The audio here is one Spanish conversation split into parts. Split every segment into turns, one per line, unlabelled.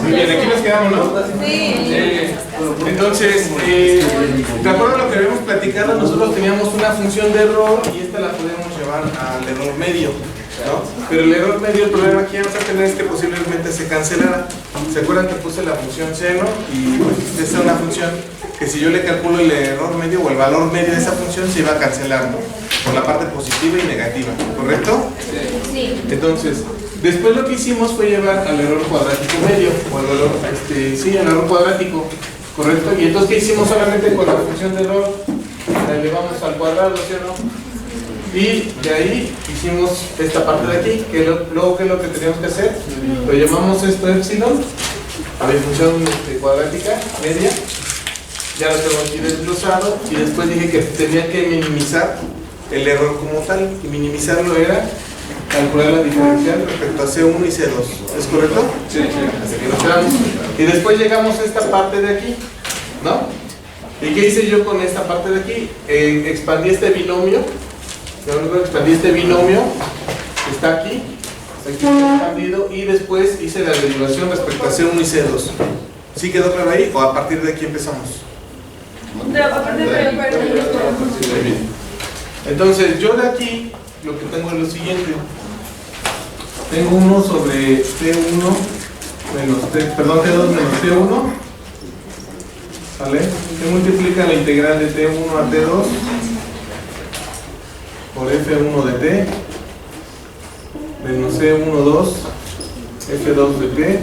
Muy bien, aquí nos quedamos, ¿no?
Sí.
Entonces, de acuerdo a lo que habíamos platicado, nosotros teníamos una función de error y esta la podemos llevar al error medio, ¿no? Pero el error medio, el problema que vamos a tener es que posiblemente se cancelara. ¿Se acuerdan que puse la función seno? Y pues, esta es una función que si yo le calculo el error medio o el valor medio de esa función se iba a cancelar, ¿no? Por la parte positiva y negativa, ¿correcto?
Sí.
Entonces, después lo que hicimos fue llevar al error cuadrático medio, o al valor, sí, al error cuadrático, ¿correcto? Y entonces, ¿qué hicimos solamente con la función de error? La elevamos al cuadrado, ¿sí o no? Y de ahí hicimos esta parte de aquí, que luego, ¿qué es lo que teníamos que hacer? Lo llamamos esto epsilon, a la función cuadrática media, ya lo tengo aquí desglosado, y después dije que tenía que minimizar el error como tal, y minimizarlo era calcular la diferencial respecto a C1 y C2, ¿es correcto?
Sí, sí.
Así que nos quedamos. Y después llegamos a esta parte de aquí, ¿no? ¿Y qué hice yo con esta parte de aquí? Expandí este binomio, que está aquí expandido, y después hice la derivación respecto a C1 y C2. ¿Sí quedó claro ahí? ¿O a partir de aquí empezamos? Entonces, yo de aquí lo que tengo es lo siguiente. Tengo 1 sobre T1 menos T, perdón, T2 menos T1. ¿Vale? Se multiplica la integral de T1 a T2 por F1 de T menos C12 F2 de T.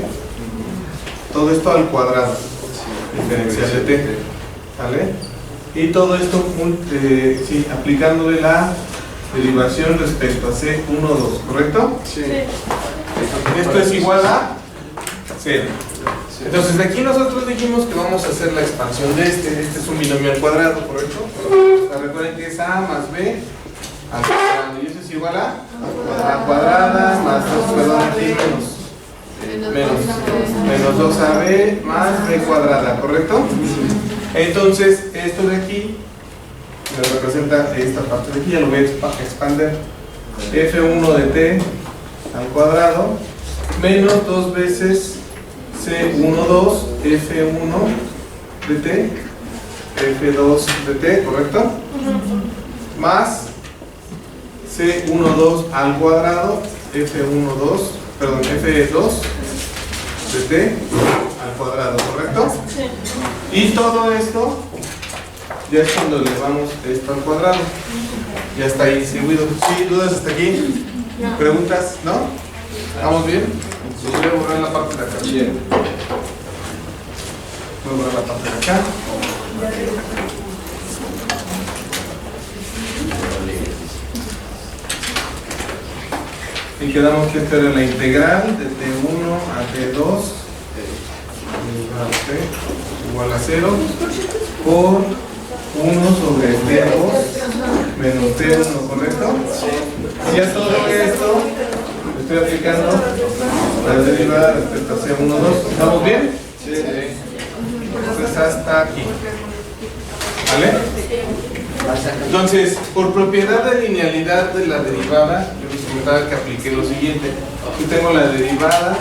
Todo esto al cuadrado diferencial de T. ¿Vale? Y todo esto sí, aplicándole la derivación respecto a C12, ¿correcto?
Sí.
Esto es igual a 0. Entonces de aquí nosotros dijimos que vamos a hacer la expansión de este es un binomio al cuadrado, ¿correcto? O sea, recuerden que es A más B al cuadrado, y eso es igual a cuadrada más 2, perdón, aquí menos 2AB más B cuadrada, ¿correcto? Entonces esto de aquí me representa esta parte de aquí, ya lo voy a expander, F1 de T al cuadrado menos 2 veces C12 F1 de T F2 de T, ¿correcto? Más C12 al cuadrado F2 de T al cuadrado, ¿correcto? Y todo esto ya es cuando elevamos esto al cuadrado. Ya está ahí distribuido. ¿Sí? ¿Dudas hasta aquí? ¿Preguntas? ¿No? ¿Vamos bien? Voy a borrar la parte de acá.
Bien.
Voy a borrar la parte de acá. Y quedamos que esta era la integral de T1 a T2 igual a 0 por 1 sobre T2 menos T1, ¿correcto? Y a todo esto estoy aplicando la derivada respecto a C12. ¿Estamos bien?
Sí.
Entonces hasta aquí. ¿Vale? Entonces, por propiedad de linealidad de la derivada, yo les comentaba que apliqué lo siguiente. Aquí tengo la derivada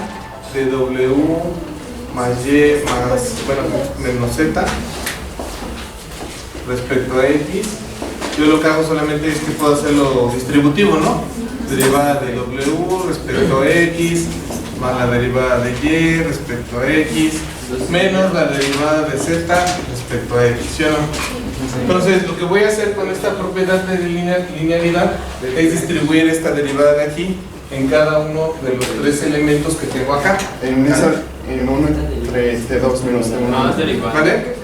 de W más Y más, bueno, menos Z respecto a X. Yo lo que hago solamente es que puedo hacerlo distributivo, ¿no? Derivada de W respecto a X más la derivada de Y respecto a X menos la derivada de Z respecto a X, ¿sí o no? Entonces, lo que voy a hacer con esta propiedad de linealidad es distribuir esta derivada de aquí en cada uno de los 3 elementos que tengo acá.
En uno entre T2 menos T1.
¿Vale?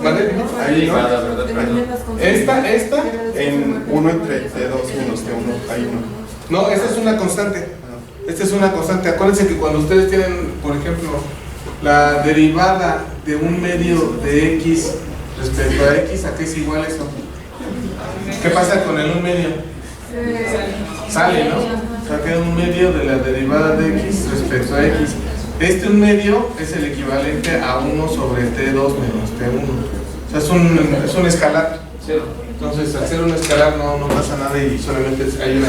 ¿Vale? Ahí, ¿no? Esta,
En 1 entre T2 menos T1 hay 1.
no, esta es una constante. Esta es una constante. Acuérdense que cuando ustedes tienen, por ejemplo, la derivada de un medio de X respecto a X, ¿a qué es igual eso? ¿Qué pasa con el un medio? Sale, ¿no? O sea, queda un medio de la derivada de X respecto a X. Este un medio es el equivalente a 1 sobre T2 menos T1. O sea, es un escalar. Entonces, al ser un escalar no pasa nada y solamente hay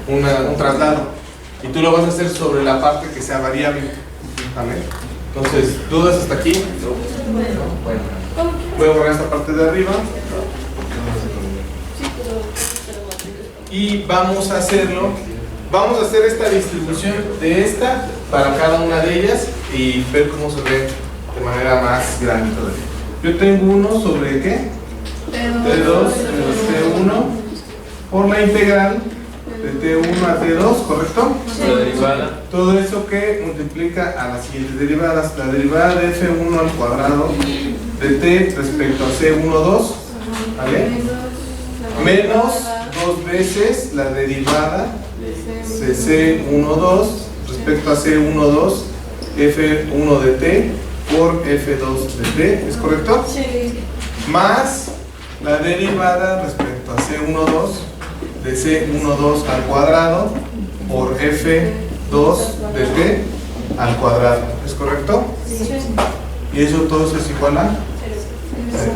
un traslado. Y tú lo vas a hacer sobre la parte que sea variable. ¿Vale? Entonces, ¿dudas hasta aquí? Bueno. Voy a borrar esta parte de arriba. Y vamos a hacerlo. Vamos a hacer esta distribución de esta para cada una de ellas y ver cómo se ve de manera más grande todavía. Yo tengo uno sobre ¿qué? T2 menos T1 por la integral de T1 a T2, ¿correcto?
La derivada.
Todo eso que multiplica a las siguientes derivadas. La derivada de F1 al cuadrado de T respecto a C12, ¿vale? Menos 2 veces la derivada de C12 respecto a C12 F1 de T por F2 de T, ¿es correcto?
Sí.
Más la derivada respecto a C12 de C12 al cuadrado por F2 de T al cuadrado, ¿es correcto?
Sí.
Y eso todo eso es igual a cero.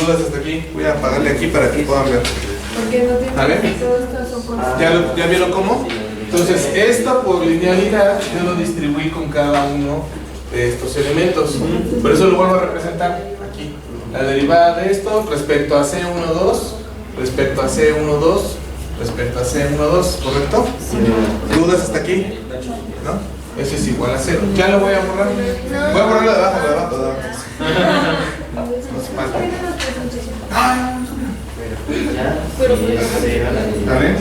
¿Dudas hasta aquí? Voy a apagarle aquí para que puedan ver.
Porque no tiene
¿Vale?
todos estos son constantes.
¿Ya vieron cómo? Entonces, esto por linealidad yo lo distribuí con cada uno de estos elementos. Por eso lo vuelvo a representar aquí. La derivada de esto respecto a C12, respecto a C12, respecto a C12, ¿correcto? ¿Dudas hasta aquí? ¿No? Eso es igual a 0. Ya lo voy a borrar. Voy a borrar la de abajo, No se falta. ¿Vale?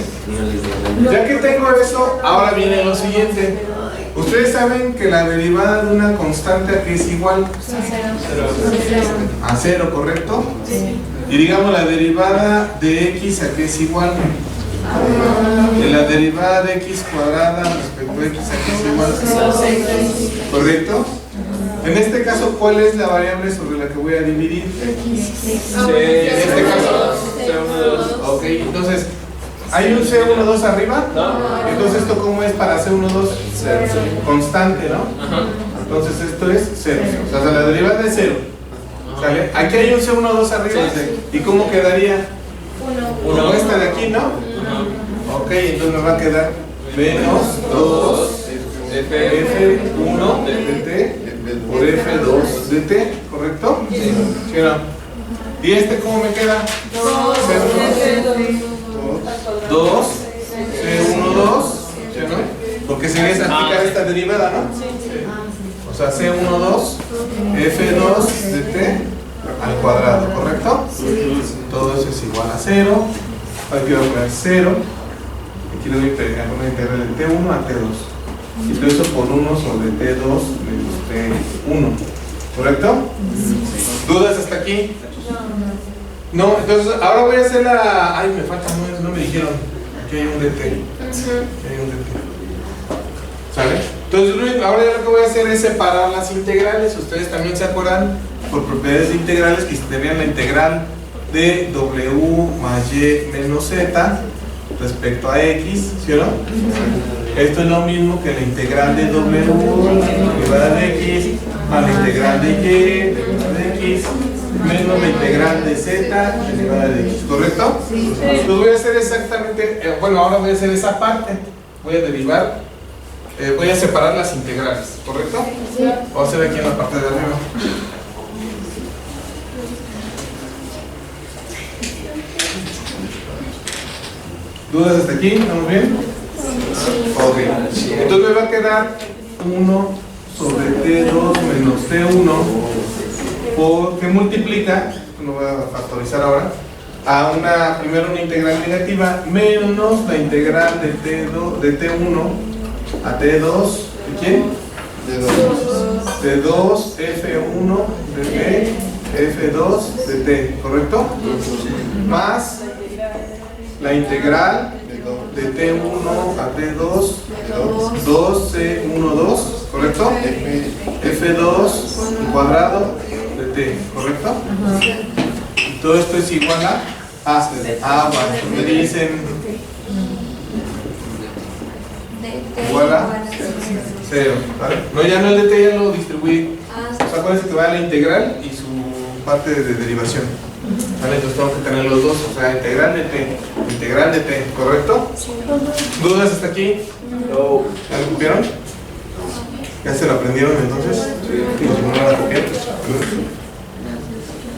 Ya que tengo eso, ahora viene lo siguiente. Ustedes saben que la derivada de una constante aquí es igual a 0, ¿correcto? Y digamos la derivada de x aquí es igual. Y la derivada de x cuadrada respecto a x aquí es igual. ¿Correcto? En este caso, ¿cuál es la variable sobre la que voy a dividir? En este caso,
C12.
ok, entonces, ¿hay un C12 arriba?
No.
Entonces, ¿esto cómo es para C12? Constante, ¿no?
Ajá.
Entonces, esto es 0. O sea, la derivada es 0. ¿Sale? Aquí hay un C12 arriba. ¿Y cómo quedaría? Como esta de aquí, ¿no? Ok, entonces me va a quedar menos 2 F1 de T por F2 de T, ¿correcto? ¿Sí o no? ¿Y este cómo me queda? 2 C12, ¿sí o no? Porque se debe aplicar esta derivada, ¿no? O sea, C12 F2 de T al cuadrado, ¿correcto? Todo eso es igual a 0. Aquí voy a poner 0. Aquí le voy a integrar de T1 a T2. Y todo eso por 1 sobre T2 menos T1. ¿Correcto? ¿Dudas hasta aquí? No, entonces ahora voy a hacer la... Ay, me falta, no me dijeron. Aquí hay un DT. Aquí hay un DT. ¿Sale? Entonces ahora ya lo que voy a hacer es separar las integrales. Ustedes también se acuerdan por propiedades de integrales que tenían la integral de W más Y menos Z respecto a X, ¿sí o no? Esto es lo mismo que la integral de W derivada de X más la integral de Y derivada de X menos la integral de Z derivada de X, ¿correcto? Entonces voy a hacer exactamente, bueno, ahora voy a hacer esa parte. Voy a derivar, voy a separar las integrales, ¿correcto? Voy a hacer aquí en la parte de arriba. ¿Dudas hasta aquí? ¿Estamos bien? Ok. Entonces me va a quedar 1 sobre T2 menos T1 porque multiplica, lo voy a factorizar ahora, a primero una integral negativa menos la integral de T1 a T2, ¿de quién? De 2 F1 de T, F2 de T, ¿correcto? Más la integral de T1 a T2, 2C12, ¿correcto? F2 cuadrado de T, ¿correcto? Y todo esto es igual a me dicen igual a 0, ¿vale? No, ya no el de T, ya lo distribuí. O sea, acuérdense que va a la integral y su parte de derivación. ¿Vale? Entonces tengo que tener los dos, o sea, integral de T, ¿correcto? ¿Dudas hasta aquí? ¿Ya lo cumplieron? ¿Ya se lo aprendieron entonces? Sí. Si no la copian, pues,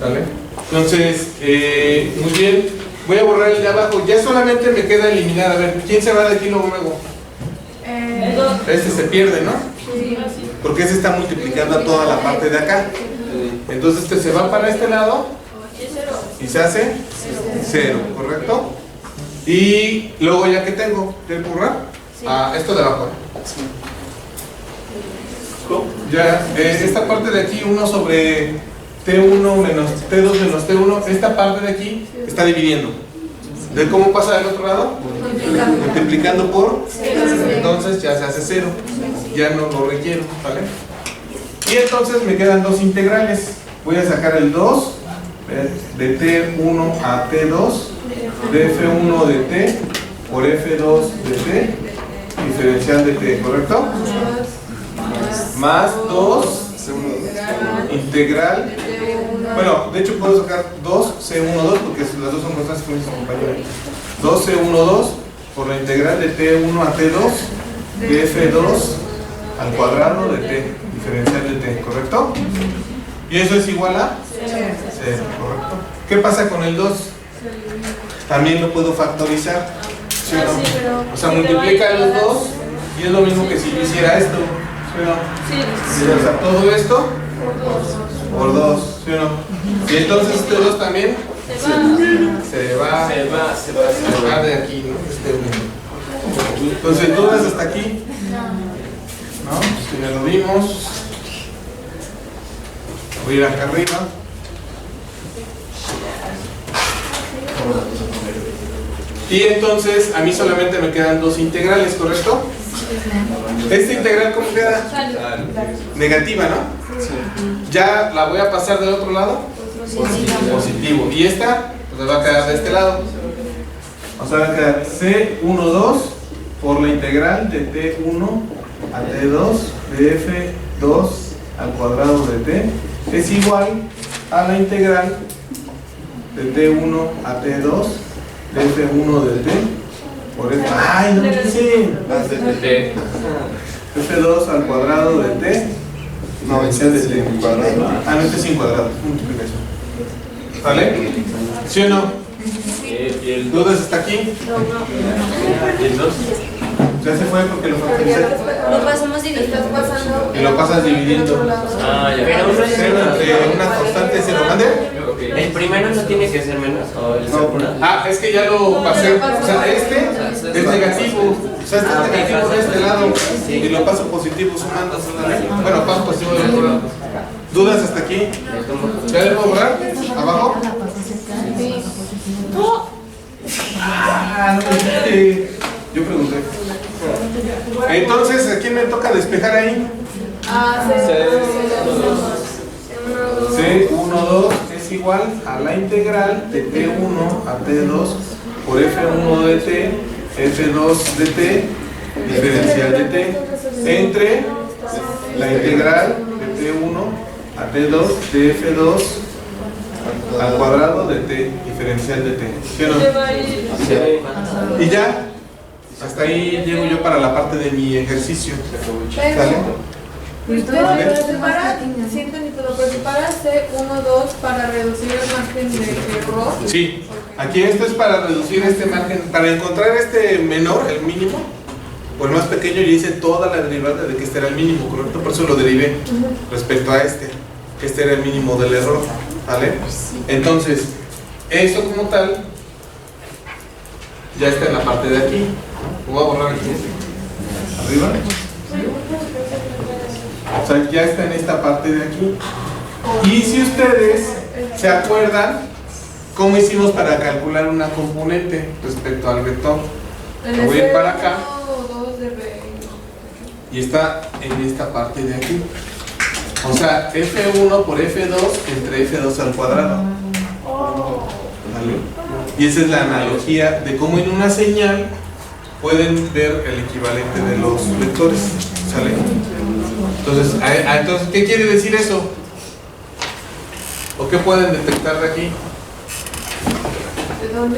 ¿vale? Entonces, muy bien. Voy a borrar el de abajo. Ya solamente me queda eliminar. A ver, ¿quién se va de aquí luego? Este se pierde, ¿no?
Sí.
Porque ese está multiplicando a toda la parte de acá. Entonces este se va para este lado y se hace 0, ¿correcto? Y luego ya que tengo, ¿qué borrar? Esto de abajo. Ya, esta parte de aquí, 1 sobre T1 menos T2 menos T1, esta parte de aquí está dividiendo. ¿De cómo pasa del otro lado? Multiplicando por, entonces ya se hace 0. Ya no lo requiero, ¿vale? Y entonces me quedan dos integrales. Voy a sacar el 2 de T1 a T2 de F1 de T por F2 de T diferencial de T, ¿correcto? Más 2 integral. Bueno, de hecho puedo sacar 2 C12 porque las dos son constantes con mis compañeros. 2 C12 por la integral de T1 a T2 de F2 al cuadrado de T diferencial de T, ¿correcto? Y eso es igual a 0, ¿correcto? ¿Qué pasa con el 2? También lo puedo factorizar, ¿sí o no? O sea, multiplica los dos y es lo mismo que si yo hiciera esto, ¿sí o no? Sí. O sea, todo esto por 2, ¿sí o no? Y entonces este 2 también se va de aquí, ¿no? Entonces, ¿dudas hasta aquí? ¿No? Pues ya lo vimos. Voy a ir acá arriba. Y entonces a mí solamente me quedan dos integrales, ¿correcto? Esta integral, ¿cómo queda? Negativa, ¿no? Ya la voy a pasar del otro lado. Positivo. Y esta, pues va a quedar de este lado. O sea, va a quedar C12 por la integral de T1 a T2 de F2 al cuadrado de T es igual a la integral de T1 a T2 de F1 de T por F. ¡Ay, no me quise! F2 al cuadrado de T. No, ese es de T cuadrado. No, este es sin cuadrado. Multiplicación. ¿Vale? ¿Sí o no?
¿Y el
¿Dudas hasta aquí?
¿Y el 2?
Ya se fue porque lo factoricé.
Lo pasamos dividiendo.
Y lo pasas dividiendo.
Ah, ya.
Pero uno es
Cero entre una constante se lo mande.
el primero no tiene que ser menos o el segundo.
Es que ya lo pasé. O sea, este es negativo. O sea, este es negativo de este lado. Y lo paso positivo sumando. Bueno, paso positivo del otro lado. ¿Dudas hasta aquí? ¿Ya le puedo borrar? ¿Abajo? No me dijiste. Yo pregunté. Entonces, ¿a quién me toca despejar ahí? C12 es igual a la integral de T1 a T2 por F1 de T, F2 de T, diferencial de T, entre la integral de T1 a T2 de F2 al cuadrado de T, diferencial de T. ¿Sí o no? Y ya, hasta ahí llego yo para la parte de mi ejercicio. ¿Sale?
Pero separa, siento ni todo, pero separa C12 para reducir el margen de error.
Sí, aquí esto es para reducir este margen, para encontrar este menor, el mínimo, o el más pequeño, yo hice toda la derivada de que este era el mínimo, ¿correcto? Por eso lo derivé respecto a este, que este era el mínimo del error, ¿vale? Entonces, eso como tal, ya está en la parte de aquí. Lo voy a borrar aquí, arriba. O sea, ya está en esta parte de aquí. Y si ustedes se acuerdan cómo hicimos para calcular una componente respecto al vector, lo voy a ir para acá y está en esta parte de aquí. O sea, F1 por F2 entre F2 al cuadrado. ¿Vale? Y esa es la analogía de cómo en una señal pueden ver el equivalente de los vectores. ¿Sale? Entonces, ¿qué quiere decir eso? ¿O qué pueden detectar de aquí?
¿De dónde?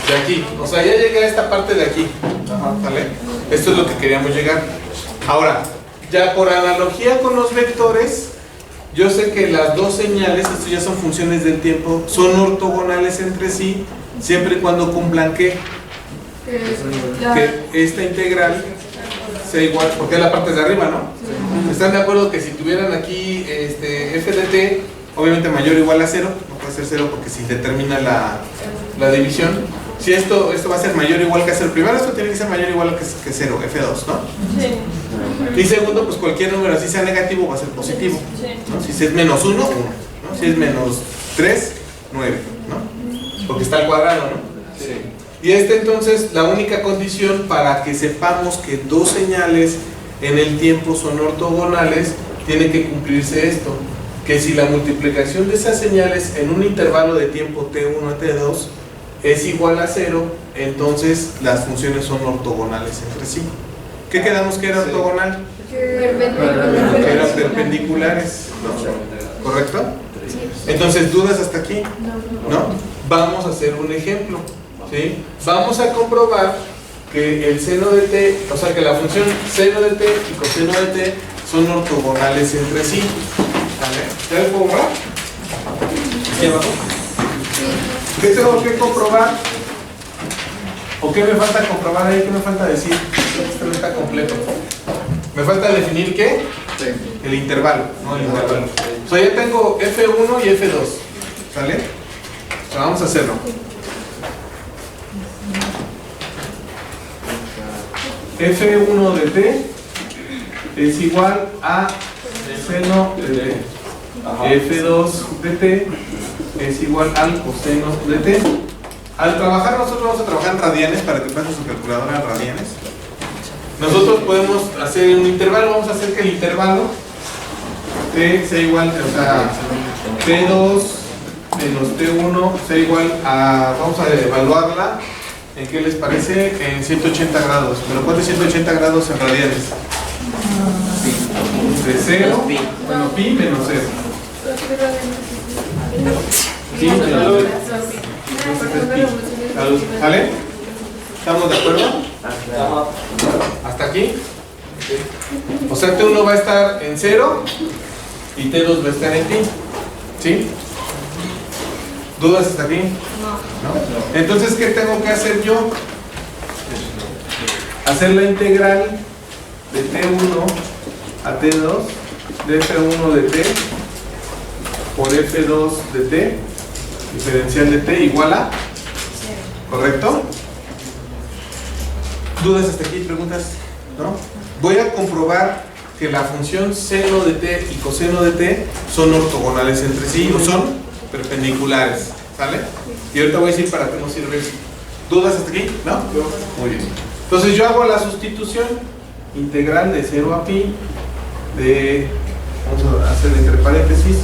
De aquí. O sea, ya llegué a esta parte de aquí. ¿Vale? Esto es lo que queríamos llegar. Ahora, ya por analogía con los vectores, yo sé que las dos señales, esto ya son funciones del tiempo, son ortogonales entre sí, siempre y cuando cumplan que esta integral sea igual, porque es la parte de arriba, ¿no? ¿Están de acuerdo que si tuvieran aquí f de t, obviamente mayor o igual a 0, no puede ser 0 porque si determina la división, si esto va a ser mayor o igual que a 0, primero esto tiene que ser mayor o igual que 0, f2, ¿no?
Sí.
Y segundo, pues cualquier número, si sea negativo, va a ser positivo, ¿no? Si es menos 1, 1, ¿no? Si es menos 3, 9, ¿no? Porque está al cuadrado, ¿no?
Sí.
Y entonces, la única condición para que sepamos que dos señales en el tiempo son ortogonales, tiene que cumplirse esto, que si la multiplicación de esas señales en un intervalo de tiempo t1 a t2 es igual a 0, entonces las funciones son ortogonales entre sí. ¿Qué quedamos que era ortogonal? Que eran perpendiculares, ¿no? ¿Correcto? Entonces, ¿dudas hasta aquí? ¿No? Vamos a hacer un ejemplo, ¿sí? Vamos a comprobar que el seno de t, o sea que la función seno de t y coseno de t son ortogonales entre sí. ¿Ya lo puedo comprobar? ¿Aquí abajo? ¿Qué tengo que comprobar? ¿O qué me falta comprobar ahí? ¿Qué me falta decir? Esto no está completo. Me falta definir ¿qué?
Sí.
El intervalo, ¿no? El intervalo. O sea, ya tengo F1 y F2. ¿Sale? O sea, vamos a hacerlo. F1 de t es igual a seno de t. F2 de t es igual al coseno de t. Al trabajar, nosotros vamos a trabajar en radianes para que pase su calculadora en radianes. Nosotros podemos hacer un intervalo, vamos a hacer que el intervalo t sea igual, o sea, t2 menos t1 sea igual a, vamos a evaluarla, ¿en qué les parece? En 180 grados. ¿Pero cuánto es 180 grados en radianes? De 0, bueno, pi menos 0. Sí, ¿vale? ¿Estamos de acuerdo? ¿Hasta aquí? O sea, T1 va a estar en 0 y T2 va a estar en pi. ¿Sí? ¿Dudas hasta aquí? No. Entonces, ¿qué tengo que hacer yo? Hacer la integral de T1 a T2 de F1 de T por F2 de T, diferencial de T igual a, ¿correcto? ¿Dudas hasta aquí? ¿Preguntas? ¿No? Voy a comprobar que la función seno de T y coseno de T son ortogonales entre sí o son perpendiculares, ¿sale? Y ahorita voy a decir para qué nos sirve eso. ¿Dudas hasta aquí? ¿No? Muy bien. Entonces yo hago la sustitución integral de 0 a pi de, vamos a hacer entre paréntesis,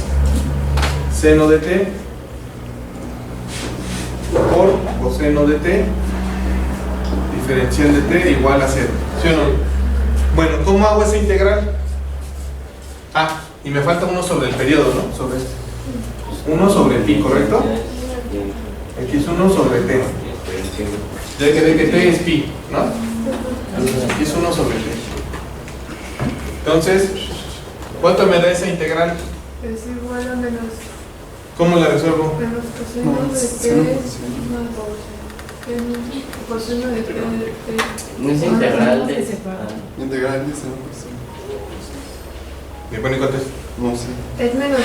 seno de t por coseno de t, diferencial de t igual a 0. ¿Sí o no? Bueno, ¿cómo hago esa integral? Ah, y me falta uno sobre el periodo, ¿no? Sobre este. 1 sobre pi, ¿correcto? Aquí es 1 sobre t. Ya que de que t es pi, ¿no? Entonces aquí es 1 sobre t. Entonces, ¿cuánto me da esa integral?
Es igual a menos
¿Cómo la resuelvo?
coseno de t más coseno de t.
No es integral de...
Integral de 0%.
¿Me pone cuánto es?
No sé.
Es menos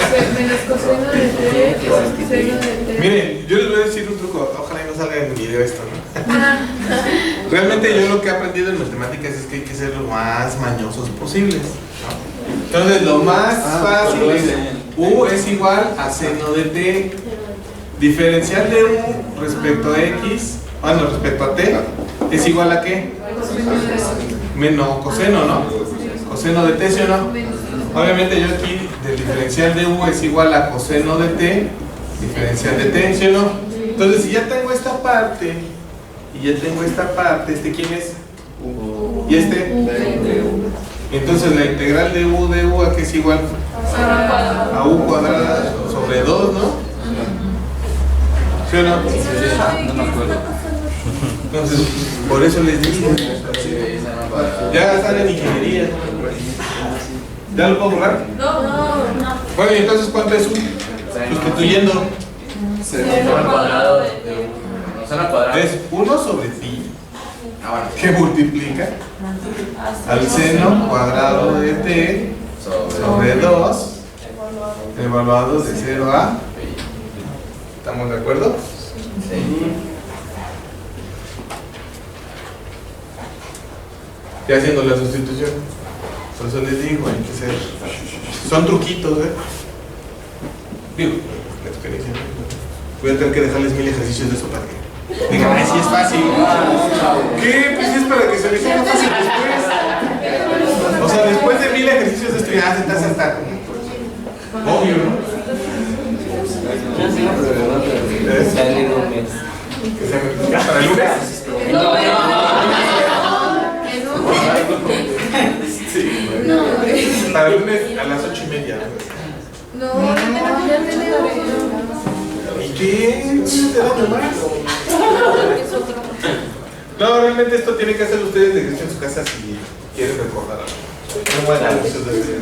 coseno de t por seno de t.
Miren, yo les voy a decir un truco, ojalá y no salga en mi video esto, ¿no? Realmente yo lo que he aprendido en matemáticas es que hay que ser lo más mañosos posibles, ¿no? Entonces lo más fácil es u es igual a seno de t, diferencial de u respecto a x, bueno, respecto a t, es igual a ¿qué? Menos coseno, ¿no? Coseno de t, ¿sí o no? Obviamente yo aquí del diferencial de u es igual a coseno de t, diferencial de t, ¿sí o no? Entonces si ya tengo esta parte y ya tengo esta parte, ¿este quién es? ¿Y este? Entonces la integral de u ¿a qué es igual? A u cuadrada sobre 2, ¿no? ¿Sí o no?
No me acuerdo.
Entonces, por eso les digo. Ya están en ingeniería. ¿Ya lo puedo borrar?
No.
Bueno, y entonces, ¿cuánto es un? Sustituyendo.
Seno al cuadrado de seno al cuadrado.
Es 1 sobre pi, que multiplica al seno cuadrado de t sobre 2, evaluado de 0 a. ¿Estamos de acuerdo? Ya haciendo la sustitución. Por eso les digo, hay que ser. Son truquitos, Digo, la experiencia. Voy a tener que dejarles 1000 ejercicios de eso para que digan, ay, sí es fácil. ¿Qué? Pues sí es para que se les haga fácil después. O sea, después de 1000 ejercicios de esto ya se te hace hasta obvio, ¿no? ¿Para el lunes? Sí. Para el lunes a las 8:30.
No, ya tenemos.
¿Y qué? ¿Te da nomás? No, realmente esto tiene que hacer ustedes de ejercicio en su casa si quieren recordar algo. No voy a dar muchos de ustedes.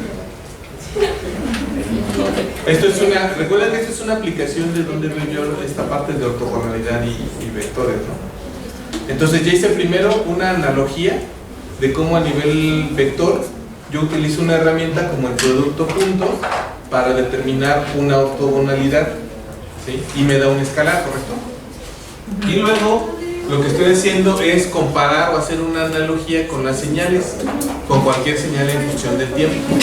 Esto es una, recuerden que esto es una aplicación de donde veo yo esta parte de ortogonalidad y vectores, ¿no? Entonces ya hice primero una analogía de cómo a nivel vector yo utilizo una herramienta como el producto punto para determinar una ortogonalidad, ¿sí? Y me da un escalar, ¿correcto? Y luego lo que estoy haciendo es comparar o hacer una analogía con las señales, con cualquier señal en función del tiempo.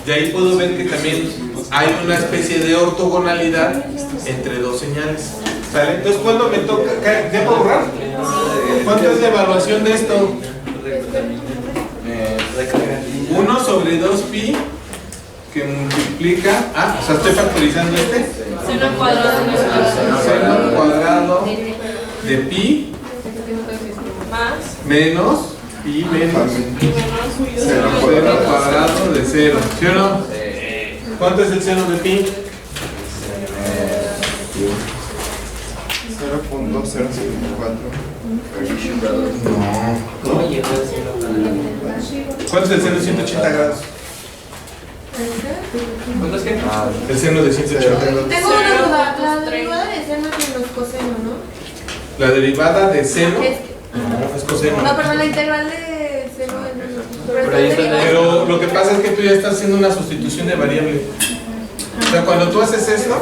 De ahí puedo ver que también hay una especie de ortogonalidad entre dos señales. ¿Sale? Entonces, ¿cuándo me toca? ¿Ya puedo borrar? ¿Cuánto es la evaluación de esto? 1 sobre 2 pi que multiplica. O sea, estoy factorizando este.
Seno al cuadrado.
Seno al cuadrado de pi menos pi menos seno al cuadrado de 0. ¿Sí o no? ¿Cuánto es el seno de pi?
0.054.
No. ¿Cuánto es el seno de 180 grados?
¿Cuánto es que?
El seno de 180 grados.
Tengo una duda. La derivada de seno es menos coseno, ¿no?
La derivada de seno no, es coseno.
No, perdón, la integral de seno es menos
Pero ahí está la-
Pero lo que pasa es que tú ya estás haciendo una sustitución de variable. O sea, cuando tú haces esto,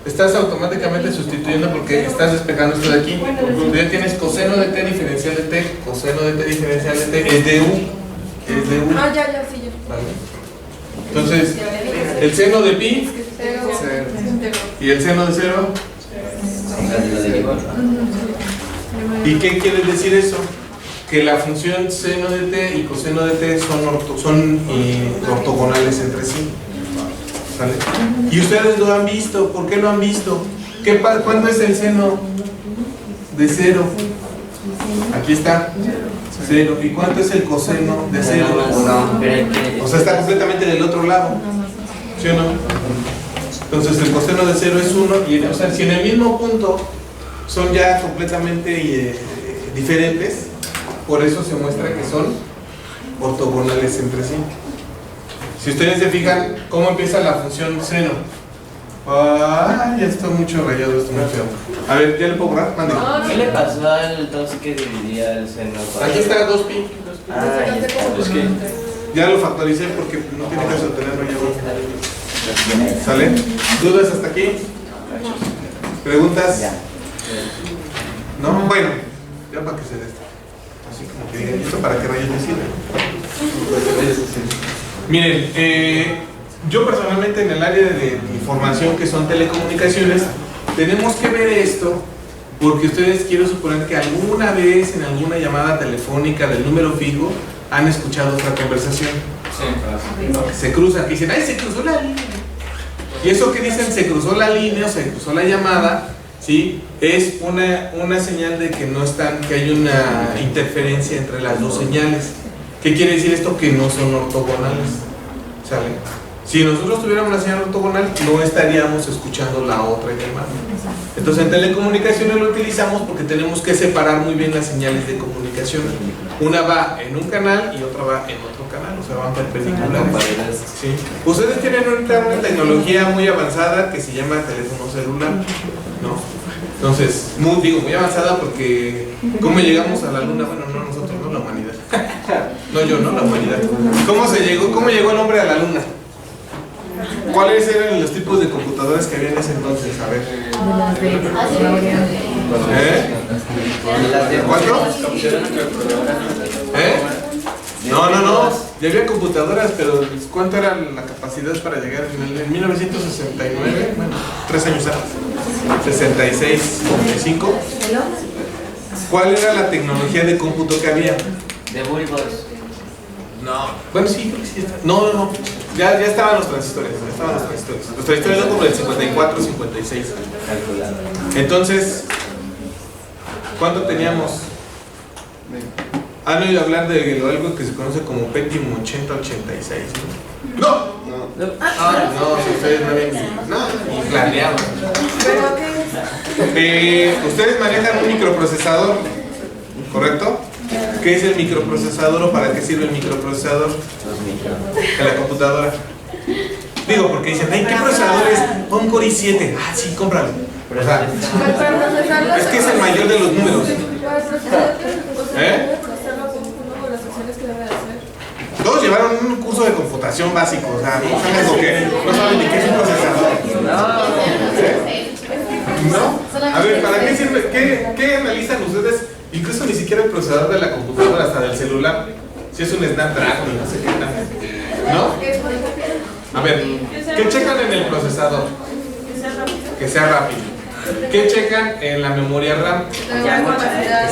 estás automáticamente sustituyendo porque estás despejando esto de aquí. Tú ya tienes coseno de t diferencial de t, coseno de t diferencial de t, es de u. Es de u.
Ya, sí, ya.
¿Vale? Entonces, el seno de pi
Cero.
y el seno de 0. ¿Y qué quiere decir eso? Que la función seno de t y coseno de t son ortogonales entre sí. ¿Sale? Y ustedes lo han visto. ¿Por qué lo han visto? ¿Cuándo es el seno de 0? Aquí está. 0. ¿Y cuánto es el coseno de 0? O sea, está completamente del otro lado. ¿Sí o no? Entonces el coseno de 0 es 1. Y, o sea, si en el mismo punto son ya completamente diferentes, por eso se muestra que son ortogonales entre sí. Si ustedes se fijan, ¿cómo empieza la función seno? Ya está mucho rayado, esto muy feo. A ver, ¿ya le puedo borrar? Mande.
¿Qué le pasó al 2 que dividía el seno?
Aquí está 2pi.
Ya está.
Es que
Ya lo factoricé porque no tiene caso tenerlo ya. ¿Sale? ¿Dudas hasta aquí? ¿Preguntas? ¿No? Bueno, ya para que se dé esto. Así como que digan, ¿esto para qué rayos me sirve? Miren, yo personalmente en el área de información que son telecomunicaciones, tenemos que ver esto porque ustedes quiero suponer que alguna vez en alguna llamada telefónica del número fijo han escuchado otra conversación. Se cruzan, que dicen, ¡ay, se cruzó la línea! Y eso que dicen, se cruzó la línea o se cruzó la llamada, ¿sí? Es una señal de que no están, que hay una interferencia entre las dos señales. ¿Qué quiere decir esto? Que no son ortogonales. ¿Sale? Si nosotros tuviéramos una señal ortogonal, no estaríamos escuchando la otra llamada. Entonces en telecomunicaciones lo utilizamos porque tenemos que separar muy bien las señales de comunicación. Una va en un canal y otra va en otro canal, o sea, van perpendiculares. Sí. Ustedes tienen una tecnología muy avanzada que se llama teléfono celular, ¿no? Entonces, muy avanzada porque ¿cómo llegamos a la luna? Bueno, no nosotros, no la humanidad. No yo, no la humanidad. ¿Cómo llegó el hombre a la luna? ¿Cuáles eran los tipos de computadoras que había en ese entonces? A ver. ¿Cuatro? No. Ya había computadoras, pero ¿cuánto era la capacidad para llegar? En 1969, bueno, 3 años antes, 66, 65. ¿Cuál era la tecnología de cómputo que había?
De bulbos.
No. Bueno, sí, no. Ya estaban los transistores. Los transistores son como del 54, 56.
Calculado.
Entonces, ¿cuánto teníamos? ¿Han oído hablar de algo que se conoce como Pentium 8086? ¡No! No, si ustedes no habían ni planeado.
¿Pero qué es?
Ustedes manejan un microprocesador, ¿correcto? ¿Qué es el microprocesador o para qué sirve el microprocesador? En la computadora. Digo, porque dicen, ay, ¿qué procesador es? Un Core i7. Ah, sí, cómpralo. O sea, es que es el mayor de los números. Todos llevaron un curso de computación básico, o sea, no saben ni qué es un procesador. ¿No? A ver, ¿para qué sirve? ¿Qué analizan ustedes? Incluso ni siquiera el procesador de la computadora, hasta del celular. Si es un Snapdragon y no sé qué tal. ¿No? A ver, ¿qué checan en el procesador? Que sea rápido. ¿Qué checan en la memoria RAM? Que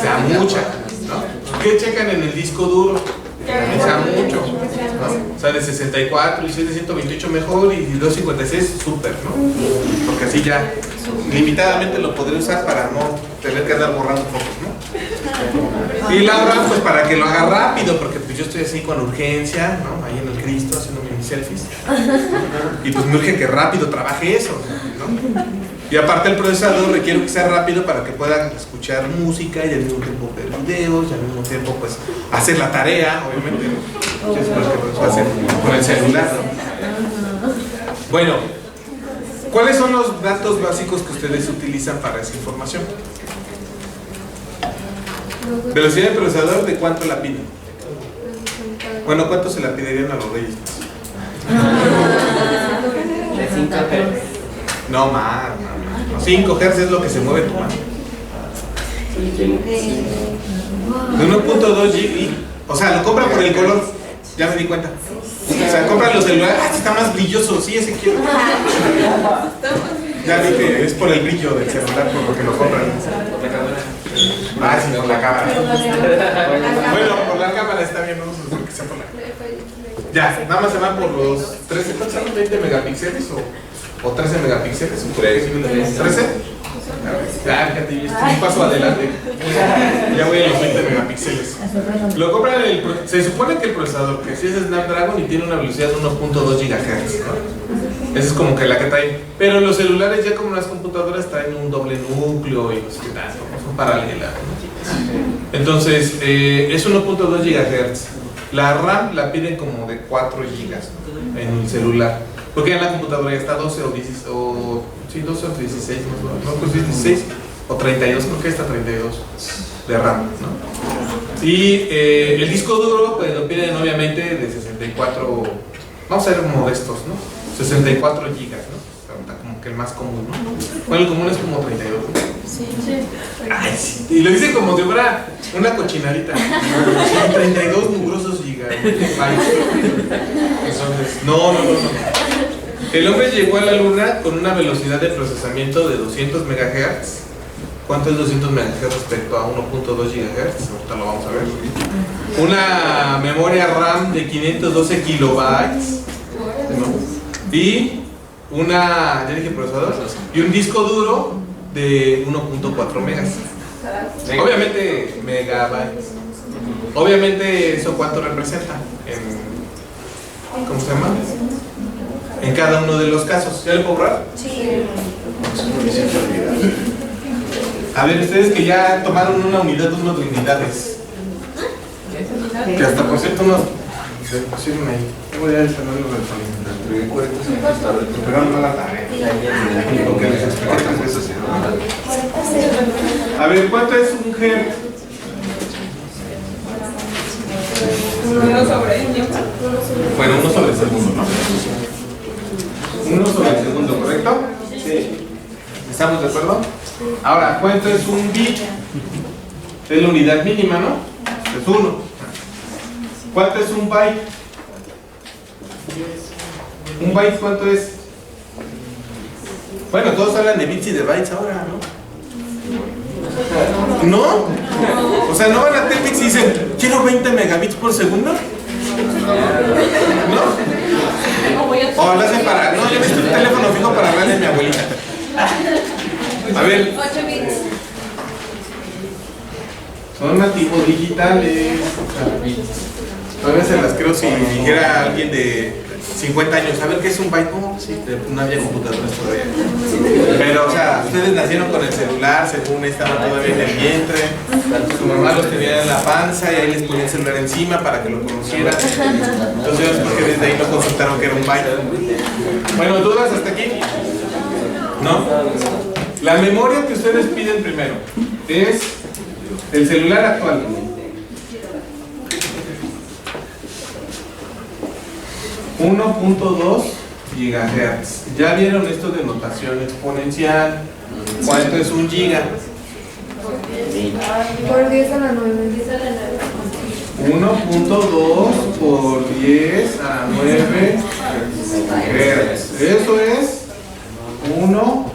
sea mucha, ¿no? ¿Qué checan en el disco duro? Que sea mucho, ¿no? O sea, de 64 y 728 mejor y 256 súper, ¿no? Porque así ya limitadamente lo podré usar para no tener que andar borrando fotos, ¿no? Y la RAM, pues para que lo haga rápido, porque pues yo estoy así con urgencia, ¿no? Ahí en el Cristo haciendo mis selfies. Y pues me urge que rápido trabaje eso, ¿no? Y aparte el procesador requiere que sea rápido para que pueda escuchar música y al mismo tiempo ver videos y al mismo tiempo pues hacer la tarea, obviamente, ¿no? Eso es lo que pues, hacer con el celular, ¿no? Bueno, ¿cuáles son los datos básicos que ustedes utilizan para esa información? Velocidad del procesador, ¿de cuánto la piden? Bueno, ¿cuánto se la pedirían a los Reyes?
De 5 Hz.
No, más. 5 Hz es lo que se mueve tu mano. De 1.2 GB. O sea, lo compran por el color. Ya me di cuenta. O sea, compran los celulares. Ah, está más brilloso. Sí, ese quiero. Ya vi que es por el brillo del celular, por lo que lo compran. Ah, sí, por la cámara. Bueno, por la cámara está bien, vamos a hacer que sea por la cámara. Ya, nada más se van por los 13, ¿cuántos son? ¿20 megapíxeles o 13 megapíxeles? ¿13? Ya, fíjate, estoy un paso adelante. Ya voy a los 20 megapíxeles. Lo compran se supone que el procesador, que sí es Snapdragon y tiene una velocidad de 1.2 GHz, ¿no? Esa es como que la que trae. Pero los celulares, ya como las computadoras, traen un doble núcleo y no sé qué tal, ¿no? Son paralelas, ¿no? Entonces, es 1.2 GHz. La RAM la piden como de 4 GB en el celular. Porque en la computadora ya está 12 o 16, sí, 12 o 16, no, pues 16 o 32, creo que está 32 de RAM, ¿no? Y el disco duro, pues lo piden obviamente de 64, vamos a ser modestos, ¿no? 64 GB, ¿no? Como que el más común, ¿no? Bueno, el común es como 32.
Sí.
Ay, sí. Y lo dicen como si fuera una cochinadita. 32 mugrosos gigabytes. Entonces, no. El hombre llegó a la luna con una velocidad de procesamiento de 200 MHz. ¿Cuánto es 200 MHz respecto a 1.2 GHz? Ahorita lo vamos a ver. Una memoria RAM de 512 kilobytes, ¿no? Y ya dije procesador, y un disco duro de 1.4 megas. Obviamente megabytes. Obviamente eso cuánto representa ¿cómo se llama? en cada uno de los casos. ¿Ya le puedo borrar?
Sí.
A ver, ustedes que ya tomaron una unidad, 1 de unidades. Que hasta por cierto nos pusieron ahí. Voy a instalar los pero no la tarea. Porque les expliqué 3 veces. A ver, ¿cuánto es un hertz?
1 sobre
Bueno, 1 sobre segundo, ¿no? 1 sobre segundo, ¿correcto? Sí. ¿Estamos de acuerdo? Ahora, ¿cuánto es un bit? Es la unidad mínima, ¿no? Es 1. ¿Cuánto es un byte? ¿Un byte cuánto es? Bueno, todos hablan de bits y de bytes ahora, ¿no? ¿No? O sea, ¿no van a Telmex y dicen, quiero 20 megabits por segundo? ¿No? O lo hacen para... No, yo necesito un teléfono fijo para hablarle a mi abuelita. A ver.
8 bits.
Son nativos digitales. Todavía se las creo si dijera alguien de 50 años, a ver qué es un byte. No, sí, no había computadoras todavía. Pero, o sea, ustedes nacieron con el celular, según estaban todavía en el vientre. Su mamá los tenía en la panza y ahí les ponía el celular encima para que lo conocieran. Entonces, porque desde ahí no consultaron que era un byte. Bueno, ¿dudas hasta aquí? ¿No? La memoria que ustedes piden primero es el celular actual. .2 gigahertz. ¿Ya vieron esto de notación exponencial? ¿Cuánto es un giga?
Por 10 a la 9.
1.2 por 10 a la 9 hertz. Eso es 1,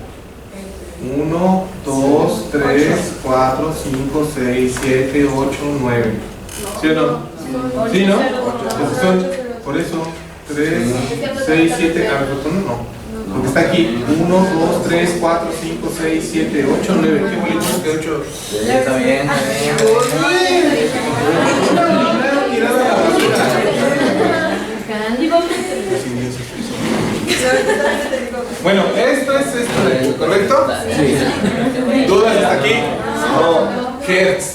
2, 3, 4, 5, 6, 7, 8, 9. ¿Sí o no? ¿Sí, no? Esos son, por eso, 3, 6, 7, a ver, no. Porque está aquí 1, 2, 3, 4, 5, 6, 7, 8, 9. ¿Qué bonito que 8?
Está bien.
Bueno, esto es esto, ¿correcto? Sí. ¿Dudas hasta aquí? No. Hertz.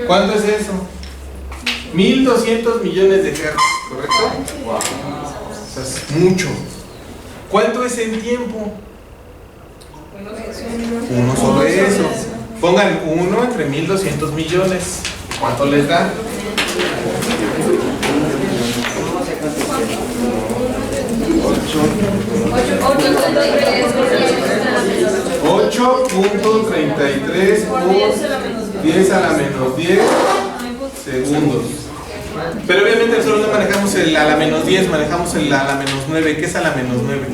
¿Cuánto es eso? 1200 millones de hertz, ¿correcto? Wow. O sea, es mucho. ¿Cuánto es en tiempo? 1 sobre eso. Pongan 1 entre 1200 millones. ¿Cuánto les da? 8.33 por 10 a la menos 10 segundos. Pero obviamente nosotros no manejamos el a la menos 10, manejamos el a la menos 9. ¿Qué es a la menos 9?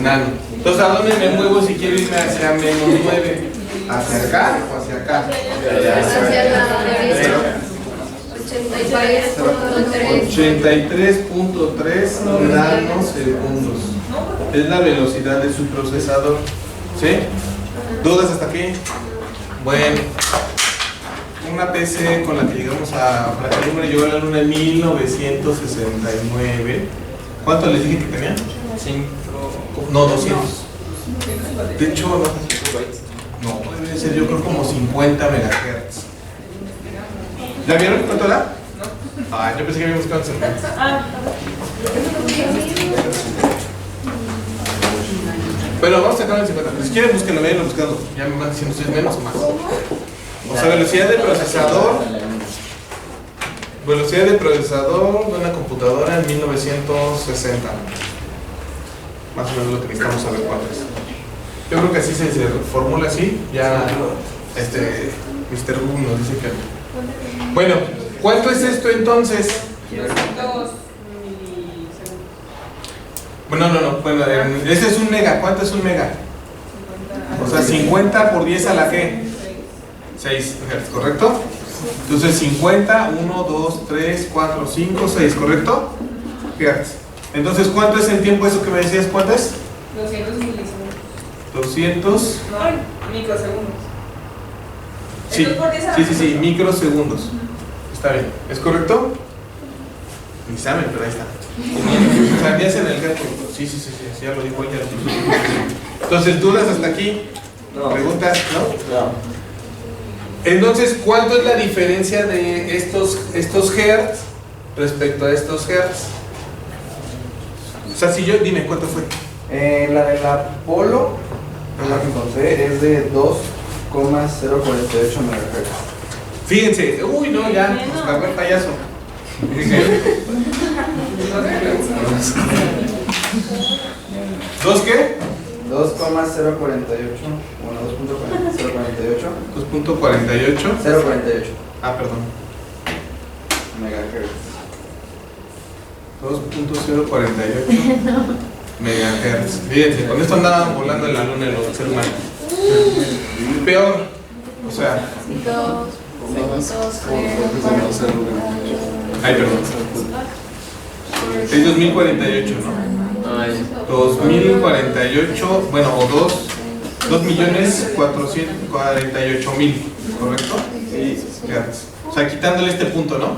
Nano. Entonces, ¿a dónde me muevo si quiero irme hacia menos 9? ¿Hacia acá o hacia acá?
Hacia la derecha.
83.3 nanosegundos. Es la velocidad de su procesador. ¿Sí? ¿Dudas hasta aquí? Bueno, una PC con la que llegamos a Platinum llegó a la luna en 1969. ¿Cuánto les dije que tenía? 5. No, 200. De hecho, no, debe ser yo creo como 50 megahertz. ¿Ya vieron cuánto da? Ah, yo pensé que habíamos buscado 50. Bueno, vamos a sacar el 50. Si quieren, búsquenlo, vayan buscando. Ya me van diciendo si es menos o más. O sea, velocidad de procesador. Velocidad de procesador de una computadora en 1960. Más o menos lo que necesitamos saber cuánto es. Yo creo que así se formula así. Ya Mr. Google nos dice que. Bueno, ¿cuánto es esto entonces?
200
Bueno, no. Bueno, este es un mega. ¿Cuánto es un mega? O sea, 50 por 10 a la ¿qué? 6 Hz, ¿correcto? Entonces 50, 1, 2, 3, 4, 5, 6, ¿correcto? Hz. Entonces, ¿cuánto es en tiempo eso que me decías? ¿Cuánto es?
200 milisegundos.
200.
No, microsegundos.
Sí, sí, microsegundos. Está bien. ¿Es correcto? Ni saben, pero ahí está. Sandías en el gato. Sí, ya lo dijo ella. Entonces, ¿dudas hasta aquí?
No.
¿Preguntas? ¿No?
No.
Entonces, ¿cuánto es la diferencia de estos hertz respecto a estos hertz? O sea, si yo, dime, ¿cuánto fue?
La del Apolo, la que encontré, es de 2,048 MHz.
Fíjense, uy, no, ya, nos cargó el payaso. ¿Dos qué?
2,048. Bueno, 2,048.
2.48.
048
Ah, perdón.
MHz.
2.048 megahertz. Fíjense, con esto andaban volando en la luna los seres humanos. Peor, o sea,
2.048.
ay, perdón. Es 2048, ¿no?
Ay.
2048, bueno, o 2.448.000, ¿correcto? Hertz. O sea, quitándole este punto, ¿no?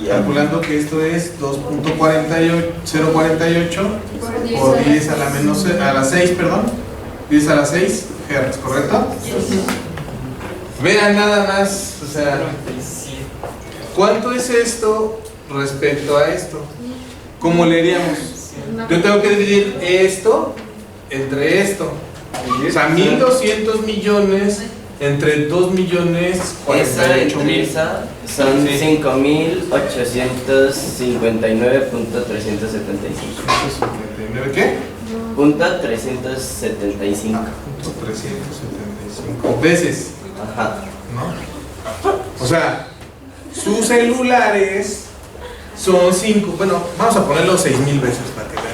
Calculando que esto es 2.048 por 10 a la menos a la 6, perdón. 10 a la 6 Hz, ¿correcto? Vean nada más, o sea, ¿cuánto es esto respecto a esto? ¿Cómo leeríamos? Yo tengo que dividir esto entre esto. O sea, 1.200 millones entre 2.048.000.
Esa son 5.859.375.
¿Qué?
Punto 375.
375 veces,
Ajá.
¿no? O sea, sus celulares son 5, bueno, vamos a ponerlo 6.000 veces para que vean.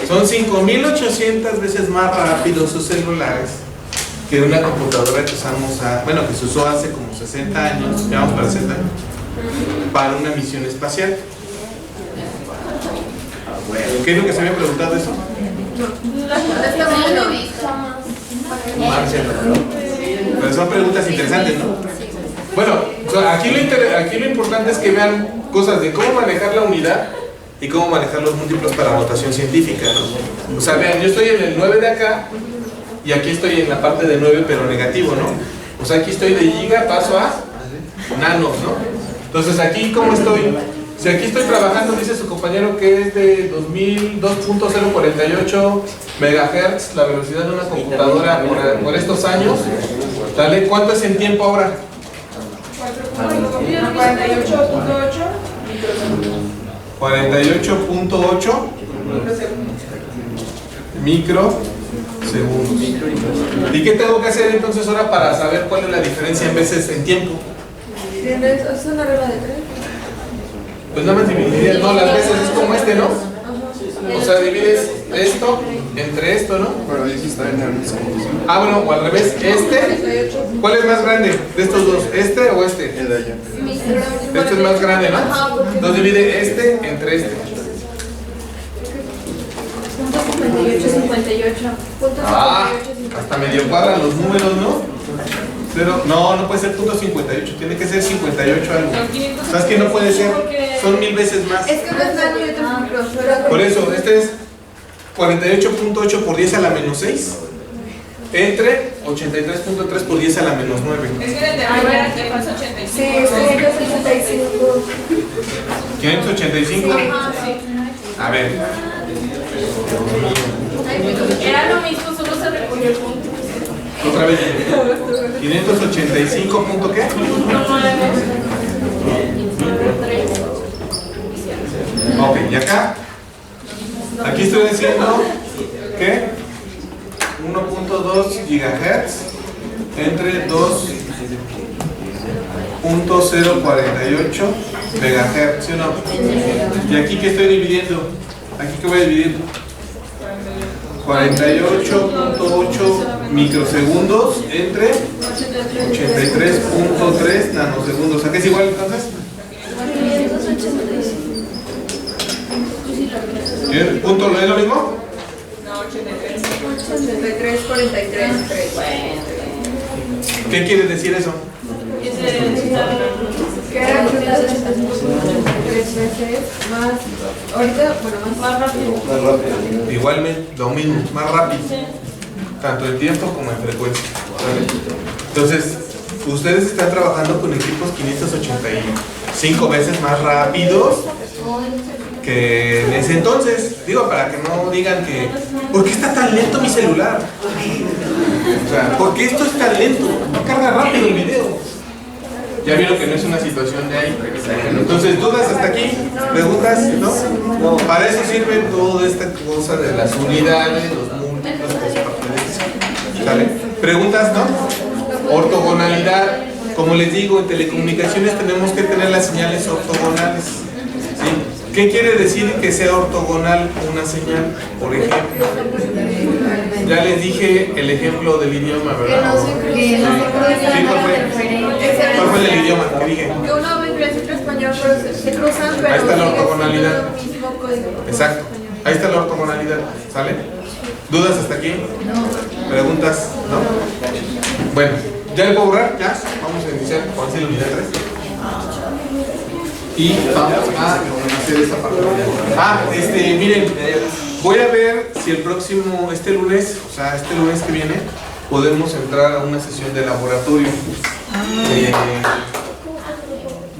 Son 5.800 veces más rápidos sus celulares que una computadora que usamos, bueno, que se usó hace como 60 años, llevamos para 60 años, para una misión espacial. ¿Qué es lo que se había preguntado eso? Pero son preguntas interesantes, ¿no? Bueno, aquí lo importante es que vean cosas de cómo manejar la unidad y cómo manejar los múltiplos para notación científica, ¿no? O sea, vean, yo estoy en el 9 de acá y aquí estoy en la parte de 9 pero negativo, ¿no? O sea, aquí estoy de giga, paso a nanos, ¿no? Entonces aquí, ¿cómo estoy? Si aquí estoy trabajando, dice su compañero que es de 2.048 megahertz la velocidad de una computadora por estos años, ¿vale? ¿Cuánto es en tiempo ahora? 48.8 microsegundos. ¿Y qué tengo que hacer entonces ahora para saber cuál es la diferencia en veces en tiempo?
¿Es una regla de 3?
Pues nada más dividir, no, las veces es como este, ¿no? O sea, divides esto entre esto, ¿no?
Pero ahí sí está en el segundo.
Ah, bueno, o al revés, este. ¿Cuál es más grande de estos dos? ¿Este o este?
El de allá.
Este es más grande, ¿no? Entonces divide este entre este.
58.
Ah, hasta medio cuadran los números, ¿no? Pero, no puede ser punto 58, tiene que ser 58 algo. ¿Sabes qué? No puede ser, son 1000 veces más.
Es que no es nano y otro es micro.
Por eso, este es 48.8 por 10 a la menos 6 entre 83.3 por 10 a la menos 9.
Es que el de arriba era 585.
Sí, es 585.
585. A ver.
Era lo mismo, solo se recogió el punto.
Otra vez. 585 punto ¿qué? Ok, y acá. Aquí estoy diciendo que 1.2 gigahertz entre 2.048 megahertz, ¿sí o no? Y aquí que estoy dividiendo, aquí que voy a dividir 48.8 microsegundos entre 83.3 nanosegundos. ¿A qué es igual entonces? ¿El punto no es lo mismo?
No, 83.
83, 43.
¿Qué quiere decir eso?
Que era 83. veces más, ahorita, bueno, más rápido.
Más rápido.
Igualmente, lo mismo, más rápido. Tanto en tiempo como en frecuencia. ¿Vale? Entonces, ustedes están trabajando con equipos 585 veces más rápidos que en ese entonces. Digo, para que no digan que ¿por qué está tan lento mi celular? O sea, ¿por qué esto es tan lento? No carga rápido el video. Ya vieron que no es una situación de ahí. Entonces, ¿dudas hasta aquí? ¿Preguntas? ¿No? Para eso sirve toda esta cosa de las unidades, los múltiplos, los factores. ¿Sale? ¿Preguntas? ¿No? Ortogonalidad. Como les digo, en telecomunicaciones tenemos que tener las señales ortogonales. ¿Sí? ¿Qué quiere decir que sea ortogonal una señal? Por ejemplo, ya les dije el ejemplo del idioma, ¿verdad?
Que no se cruzan.
Sí, ¿cuál fue el idioma que dije?
Que uno habla inglés y otro español, pero se cruzan, pero
Ahí está la
sigue
ortogonalidad.
siendo el mismo código.
Exacto. Ahí está la ortogonalidad. ¿Sale? ¿Dudas hasta aquí? No. ¿Preguntas? ¿No? Bueno, ¿ya le puedo borrar? ¿Ya? Vamos a iniciar con la unidad 3. Y vamos a hacer esta parte. Miren, voy a ver si el próximo, este lunes que viene, podemos entrar a una sesión de laboratorio.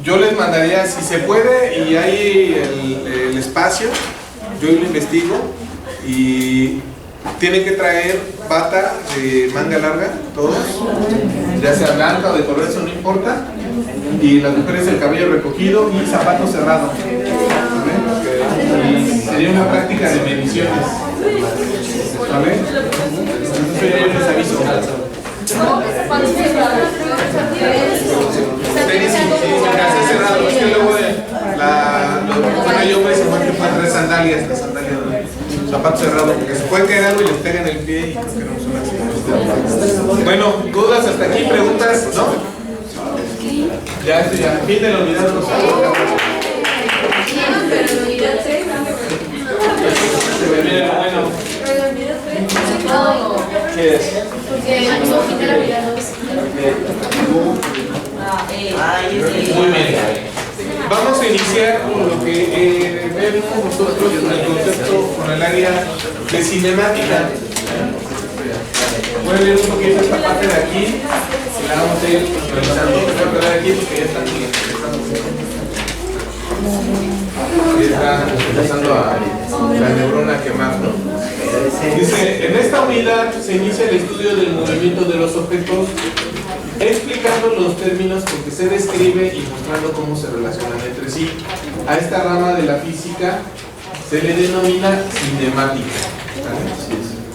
Yo les mandaría, si se puede, y hay el espacio, yo lo investigo, y tienen que traer bata de manga larga, todos, ya sea blanca o de color, eso no importa, y las mujeres el cabello recogido y zapatos cerrados. Y sería una práctica de mediciones. ¿Vale? Entonces yo les aviso.
¿Cómo que zapatos cerrados?
Tenis y calzas cerrado, es que luego hay hombres y mujeres que pueden traer sandalias, las sandalias, zapatos cerrados, porque se puede caer algo y les pega en el pie y queremos un accidente. Bueno, dudas hasta aquí, preguntas, ¿no? Ya, esto ya, fin de la unidad. Se ve bien lo bueno.
¿Qué es? Porque el mismo fin de la vida no
Muy bien. Vamos a iniciar con lo que vemos nosotros en el concepto, con el área de cinemática. Voy a ver un poquito esta parte de aquí. La vamos a ir realizando. Voy a pegar aquí porque ya está empezando a la neurona a quemar, ¿no? Dice, en esta unidad se inicia el estudio del movimiento de los objetos, explicando los términos con que se describe y mostrando cómo se relacionan entre sí. A esta rama de la física se le denomina cinemática. ¿Vale?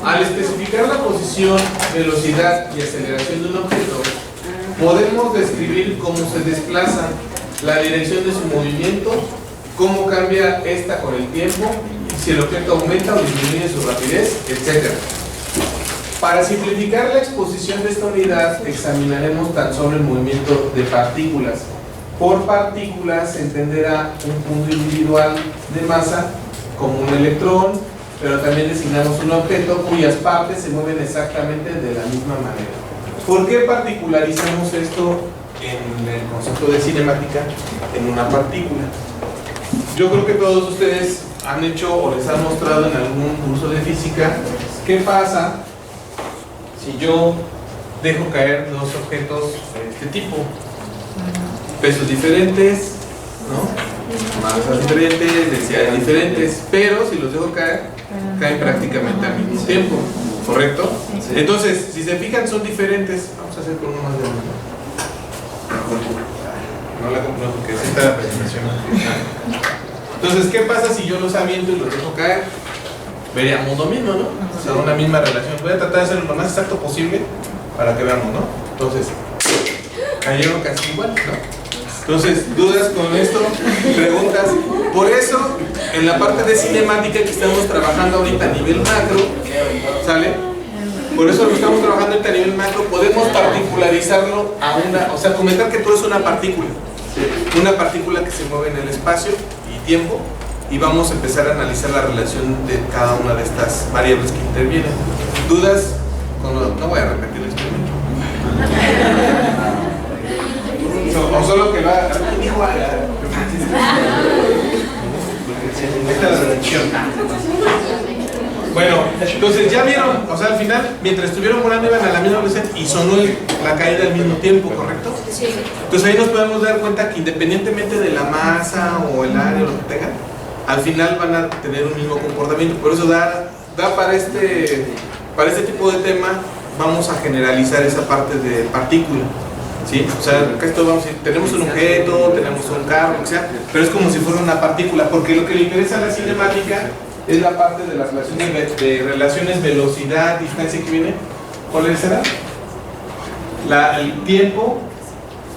Al especificar la posición, velocidad y aceleración de un objeto, podemos describir cómo se desplaza, la dirección de su movimiento, cómo cambia esta con el tiempo, si el objeto aumenta o disminuye su rapidez, etc. Para simplificar la exposición de esta unidad, examinaremos tan solo el movimiento de partículas. Por partículas se entenderá un punto individual de masa como un electrón, pero también designamos un objeto cuyas partes se mueven exactamente de la misma manera. ¿Por qué particularizamos esto en el concepto de cinemática en una partícula? Yo creo que todos ustedes han hecho o les han mostrado en algún curso de física qué pasa si yo dejo caer dos objetos de este tipo, pesos diferentes, ¿no? Masas diferentes, densidades diferentes, pero si los dejo caer, caen prácticamente al mismo tiempo, ¿correcto? Entonces, si se fijan, son diferentes. Vamos a hacer con uno más de uno. No la compro porque así está la presentación. Entonces, ¿qué pasa si yo los aviento y los dejo caer? Veríamos lo mismo, ¿no? O sea, una misma relación. Voy a tratar de hacerlo lo más exacto posible para que veamos, ¿no? Entonces, cayeron casi igual, ¿no? Entonces, ¿dudas con esto? ¿Preguntas? Por eso, en la parte de cinemática que estamos trabajando ahorita a nivel macro, ¿sale? Por eso lo estamos trabajando ahorita a nivel macro, podemos particularizarlo a una, o sea, comentar que todo es una partícula que se mueve en el espacio y tiempo, y vamos a empezar a analizar la relación de cada una de estas variables que intervienen. ¿Dudas? No voy a repetir el experimento. O solo que va. dirección. Bueno, entonces ya vieron, o sea, al final, mientras estuvieron volando iban a la misma velocidad y sonó la caída al mismo tiempo, ¿correcto?
Sí.
Entonces ahí nos podemos dar cuenta que independientemente de la masa o el área o lo que tengan, al final van a tener un mismo comportamiento. Por eso da para este tipo de tema, vamos a generalizar esa parte de partícula. ¿Sí? O sea, acá esto vamos a decir, tenemos un objeto, tenemos un carro, o sea, pero es como si fuera una partícula, porque lo que le interesa a la cinemática es la parte de las relaciones velocidad, distancia que viene. ¿Cuál será? El tiempo,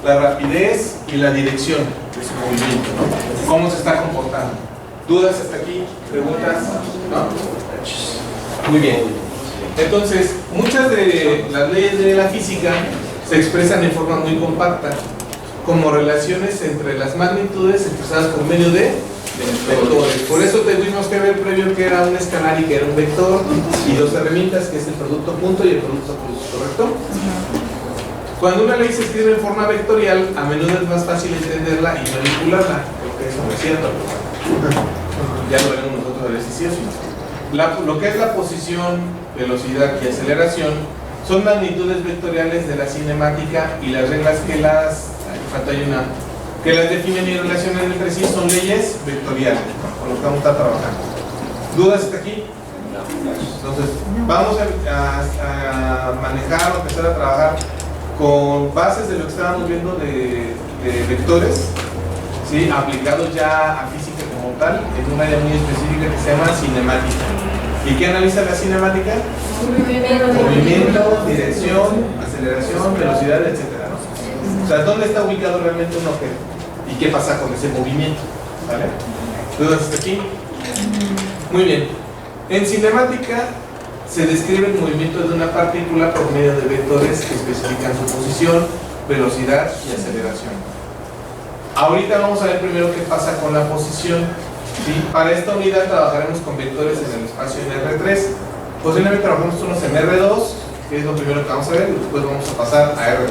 la rapidez y la dirección de su movimiento, ¿no? ¿Cómo se está comportando? ¿Dudas hasta aquí? ¿Preguntas? ¿No? Muy bien. Entonces, muchas de las leyes de la física se expresan en forma muy compacta, como relaciones entre las magnitudes expresadas por medio de vectores. Por eso tuvimos que ver previo que era un escalar y que era un vector, y dos herramientas, que es el producto punto y el producto cruz, ¿correcto? Cuando una ley se escribe en forma vectorial, a menudo es más fácil entenderla y manipularla, porque eso no es cierto. Ya lo veremos nosotros a ver si sí o sí. Lo que es la posición, velocidad y aceleración son magnitudes vectoriales de la cinemática, y las reglas que las definen y relacionan entre sí son leyes vectoriales, ¿no? Con lo que vamos a estar trabajando. ¿Dudas hasta aquí? Entonces, vamos a manejar o empezar a trabajar con bases de lo que estábamos viendo de vectores, ¿sí? Aplicados ya a física como tal, en un área muy específica que se llama cinemática. ¿Y qué analiza la cinemática? Movimiento, dirección, aceleración, velocidad, etcétera, ¿no? O sea, ¿dónde está ubicado realmente un objeto? ¿Y qué pasa con ese movimiento? ¿Vale? ¿Dudas hasta aquí? Muy bien. En cinemática se describe el movimiento de una partícula por medio de vectores que especifican su posición, velocidad y aceleración. Ahorita vamos a ver primero qué pasa con la posición. ¿Sí? Para esta unidad trabajaremos con vectores en el espacio en R3. Posiblemente trabajemos unos en R2, que es lo primero que vamos a ver, y después vamos a pasar a R3.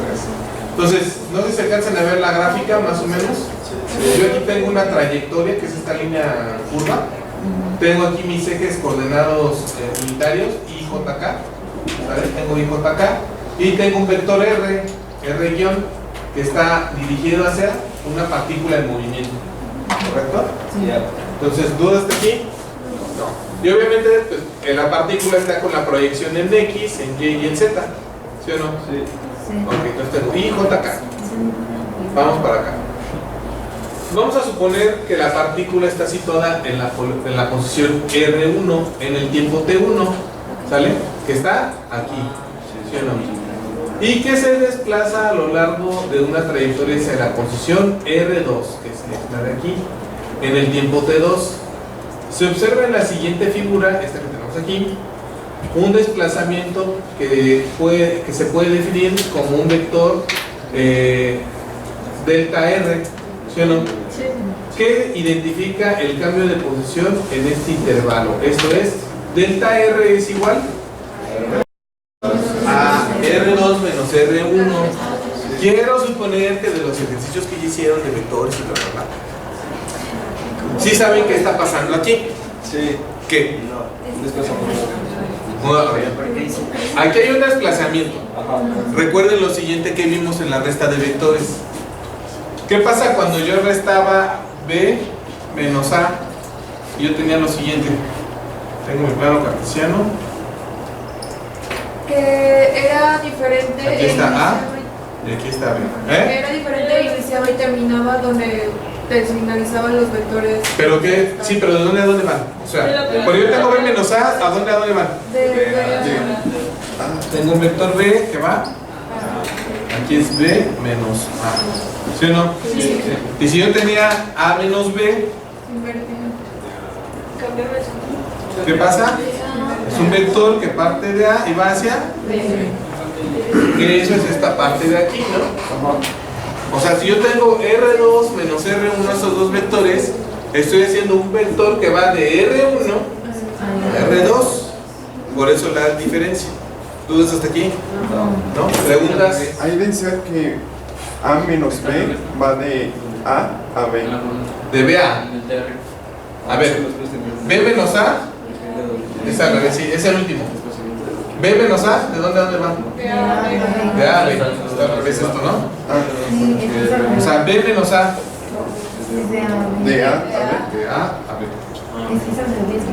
Entonces, no sé si alcanzan a ver la gráfica más o menos. Yo aquí tengo una trayectoria, que es esta línea curva. Tengo aquí mis ejes coordenados unitarios, I, J, K. ¿Vale? Tengo I, J, K. Y tengo un vector R, R-, que está dirigido hacia una partícula en movimiento. ¿Correcto? Sí. Entonces, ¿dudas hasta aquí? No. Y obviamente, pues, la partícula está con la proyección en X, en Y y en Z. ¿Sí o no? Sí. Ok, entonces tengo I, J, K. Vamos para acá. Vamos a suponer que la partícula está situada en la posición R1 en el tiempo T1, ¿sale? Que está aquí, ¿sí o no? Y que se desplaza a lo largo de una trayectoria hacia la posición R2, que es esta de aquí, en el tiempo T2. Se observa en la siguiente figura, esta que tenemos aquí, un desplazamiento que se puede definir como un vector delta R, ¿sí o no? Sí. Que identifica el cambio de posición en este intervalo. Esto es, delta R es igual a R2 menos R1. Quiero suponer que de los ejercicios que ya hicieron de vectores y bla, bla, bla, ¿sí saben qué está pasando aquí?
Sí.
¿Qué?
Desplazamiento.
Aquí hay un desplazamiento. Recuerden lo siguiente que vimos en la resta de vectores. ¿Qué pasa cuando yo restaba B menos A? Yo tenía lo siguiente. Tengo mi plano cartesiano.
Que era diferente.
Aquí está A y aquí está B.
Era diferente, iniciaba y terminaba donde finalizaban los vectores.
¿Pero qué? Sí, pero ¿de dónde a dónde van? O sea, por yo tengo B menos A, ¿a dónde van? Tengo un vector B que va. Aquí es B menos A. ¿Sí o no? Sí. Y si yo tenía A menos B, ¿qué pasa? Es un vector que parte de A y va hacia B. Que eso es esta parte de aquí, ¿no? O sea, si yo tengo R2 menos R1, esos dos vectores, estoy haciendo un vector que va de R1 a R2. Por eso la diferencia. ¿Dudas hasta aquí? No. ¿Preguntas?
Ahí decía que A menos B va de A a B.
De B a. A ver, B menos A, es al revés, sí, es el último. B menos A, ¿de dónde a dónde va? De A a B. Está al revés esto, ¿no? O sea, B menos A. De A a B. De A a B.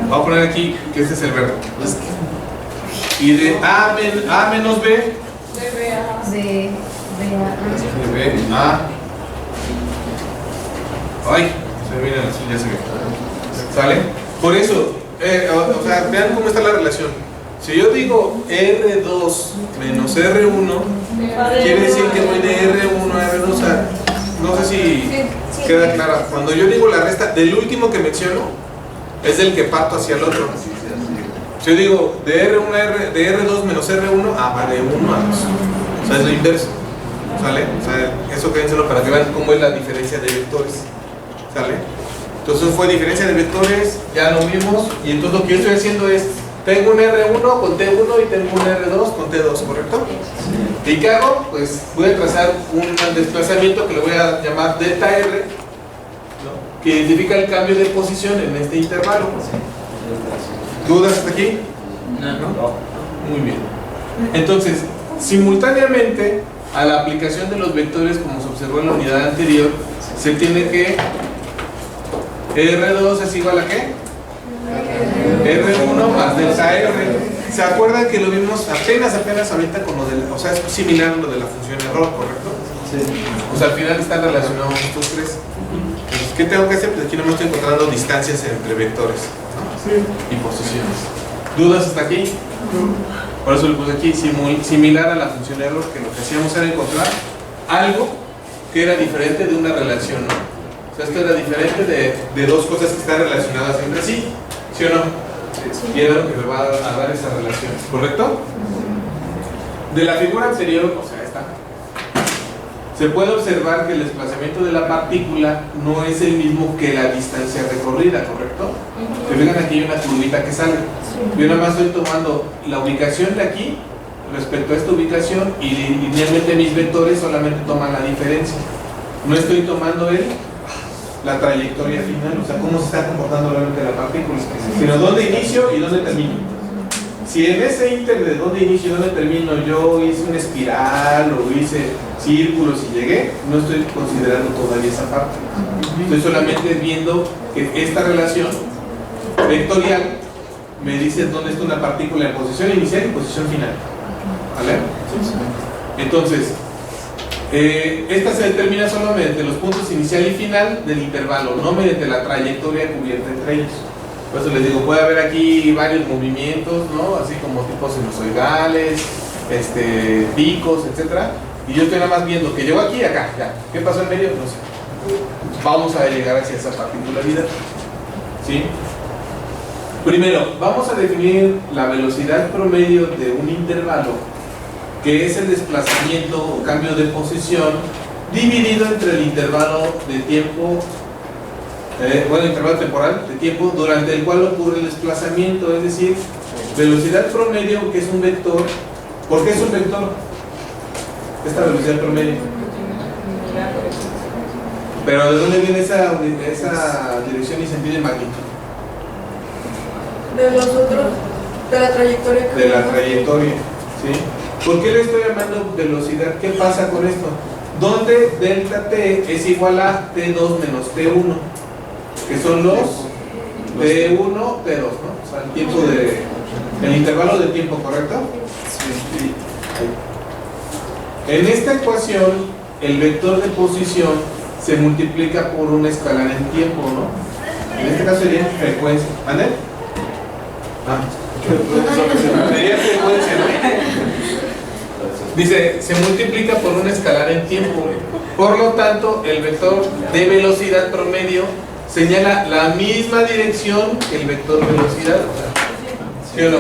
Vamos a poner aquí que este es el verbo. Y de A menos B. De B a. Ay, se me viene así, ya se ve. ¿Sale? Por eso, o sea, vean cómo está la relación. Si yo digo R2 menos R1, quiere decir que voy de R1 a R2. O sea, no sé si queda clara. Cuando yo digo la resta del último que menciono, es del que parto hacia el otro. Si yo digo de R2 menos R1, va de 1 a 2. O sea, es lo inverso. ¿Sale? O sea, eso quédenselo para que vean cómo es la diferencia de vectores. ¿Sale? Entonces fue diferencia de vectores, ya lo vimos. Y entonces lo que yo estoy haciendo es, tengo un R1 con T1 y tengo un R2 con T2, ¿correcto? ¿Y qué hago? Pues voy a trazar un desplazamiento que le voy a llamar delta R, ¿no? Que identifica el cambio de posición en este intervalo. ¿Dudas hasta aquí? No. Muy bien. Entonces, simultáneamente a la aplicación de los vectores, como se observó en la unidad anterior, se tiene que R2 es igual a ¿qué? R1 más delta R. ¿Se acuerdan que lo vimos apenas ahorita con lo de, o sea, es similar a lo de la función error, ¿correcto? Sí. O sea, al final están relacionados estos tres. Entonces, ¿qué tengo que hacer? Pues aquí no me estoy encontrando distancias entre vectores, ¿no? Sí. Y posiciones. ¿Dudas hasta aquí? Por eso le puse aquí similar a la función error, que lo que hacíamos era encontrar algo que era diferente de una relación, ¿no? O sea, esto era diferente de dos cosas que están relacionadas entre sí, ¿sí o no? Y era lo que me va a dar esa relación, ¿correcto? De la figura anterior, o sea, esta, se puede observar que el desplazamiento de la partícula no es el mismo que la distancia recorrida, ¿correcto? Se fijan, aquí hay una curvita que sale. Yo nada más estoy tomando la ubicación de aquí respecto a esta ubicación y linealmente mis vectores solamente toman la diferencia. No estoy tomando la trayectoria final, o sea, cómo se está comportando realmente la partícula, sino dónde inicio y dónde termino. Si en ese inter de dónde inicio y dónde termino yo hice una espiral o hice círculos y llegué, no estoy considerando todavía esa parte. Estoy solamente viendo que esta relación vectorial me dice dónde está una partícula en posición inicial y posición final. ¿Vale? Entonces, esta se determina solo mediante los puntos inicial y final del intervalo, no mediante la trayectoria cubierta entre ellos. Por eso les digo, puede haber aquí varios movimientos, ¿no? Así como tipos sinusoidales, picos, etc. Y yo estoy nada más viendo que llegó aquí y acá, ya. ¿Qué pasó en medio? No sé. Vamos a llegar hacia esa particularidad. ¿Sí? Primero, vamos a definir la velocidad promedio de un intervalo, que es el desplazamiento o cambio de posición dividido entre el intervalo de tiempo, intervalo temporal de tiempo durante el cual ocurre el desplazamiento, es decir, velocidad promedio, que es un vector. ¿Por qué es un vector? Esta velocidad promedio. Pero ¿de dónde viene esa dirección y sentido y magnitud?
De los otros, de la trayectoria.
De la trayectoria, ¿sí? ¿Por qué le estoy llamando velocidad? ¿Qué pasa con esto? Donde delta t es igual a t2 menos t1, que son los t1, t2, ¿no? O sea, el tiempo el intervalo de tiempo, ¿correcto? Sí. En esta ecuación, el vector de posición se multiplica por una escalar en tiempo, ¿no? En este caso sería frecuencia. ¿Vale? Sería frecuencia, ¿no? Dice, se multiplica por un escalar en tiempo. Por lo tanto, el vector de velocidad promedio señala la misma dirección que el vector velocidad. ¿Sí o no?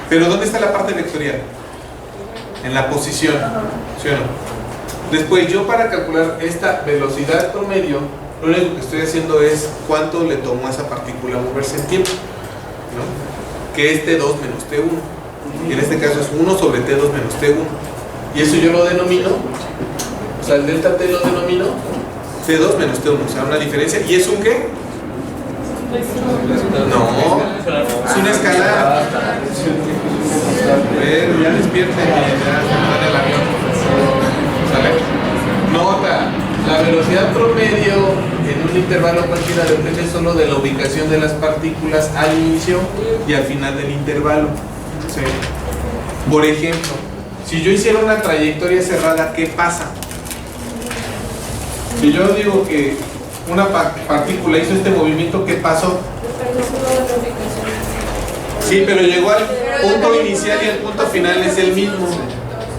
Pero ¿dónde está la parte vectorial? En la posición. ¿Sí o no? Después, yo para calcular esta velocidad promedio, lo único que estoy haciendo es cuánto le tomó a esa partícula moverse en tiempo, ¿no? Que es T2 menos T1. Y en este caso es 1 sobre T2 menos T1. Y eso yo lo denomino, o sea, el delta T lo denomino T2 menos T1, o sea, una diferencia. ¿Y es un qué? No, es una escalar. A ver, ya despierte, ya está en el avión. ¿Sale? Nota, la velocidad promedio en un intervalo cualquiera depende solo de la ubicación de las partículas al inicio y al final del intervalo. ¿Sí? Por ejemplo, si yo hiciera una trayectoria cerrada, ¿qué pasa? Si yo digo que una partícula hizo este movimiento, ¿qué pasó? Sí, pero llegó al punto inicial y el punto final es el mismo.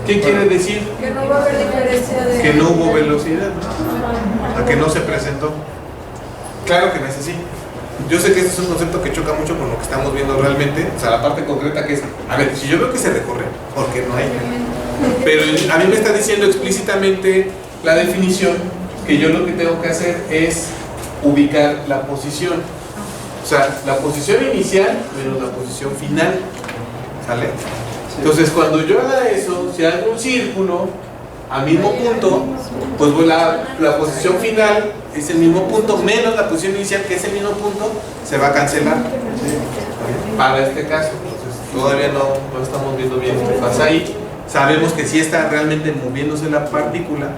¿Qué quiere decir?
Que no va a haber diferencia de...
Que no hubo velocidad, ¿no? A que no se presentó. Claro que no es así. Yo sé que este es un concepto que choca mucho con lo que estamos viendo realmente, o sea, la parte concreta que es, a ver, si yo veo que se recorre, ¿por qué no hay? Pero a mí me está diciendo explícitamente la definición que yo lo que tengo que hacer es ubicar la posición. O sea, la posición inicial menos la posición final. ¿Sale? Entonces, cuando yo haga eso, si hago un círculo al mismo punto, pues la posición final es el mismo punto menos la posición inicial, que es el mismo punto, se va a cancelar. Para este caso, entonces todavía no estamos viendo bien qué pasa ahí. Sabemos que sí está realmente moviéndose la partícula,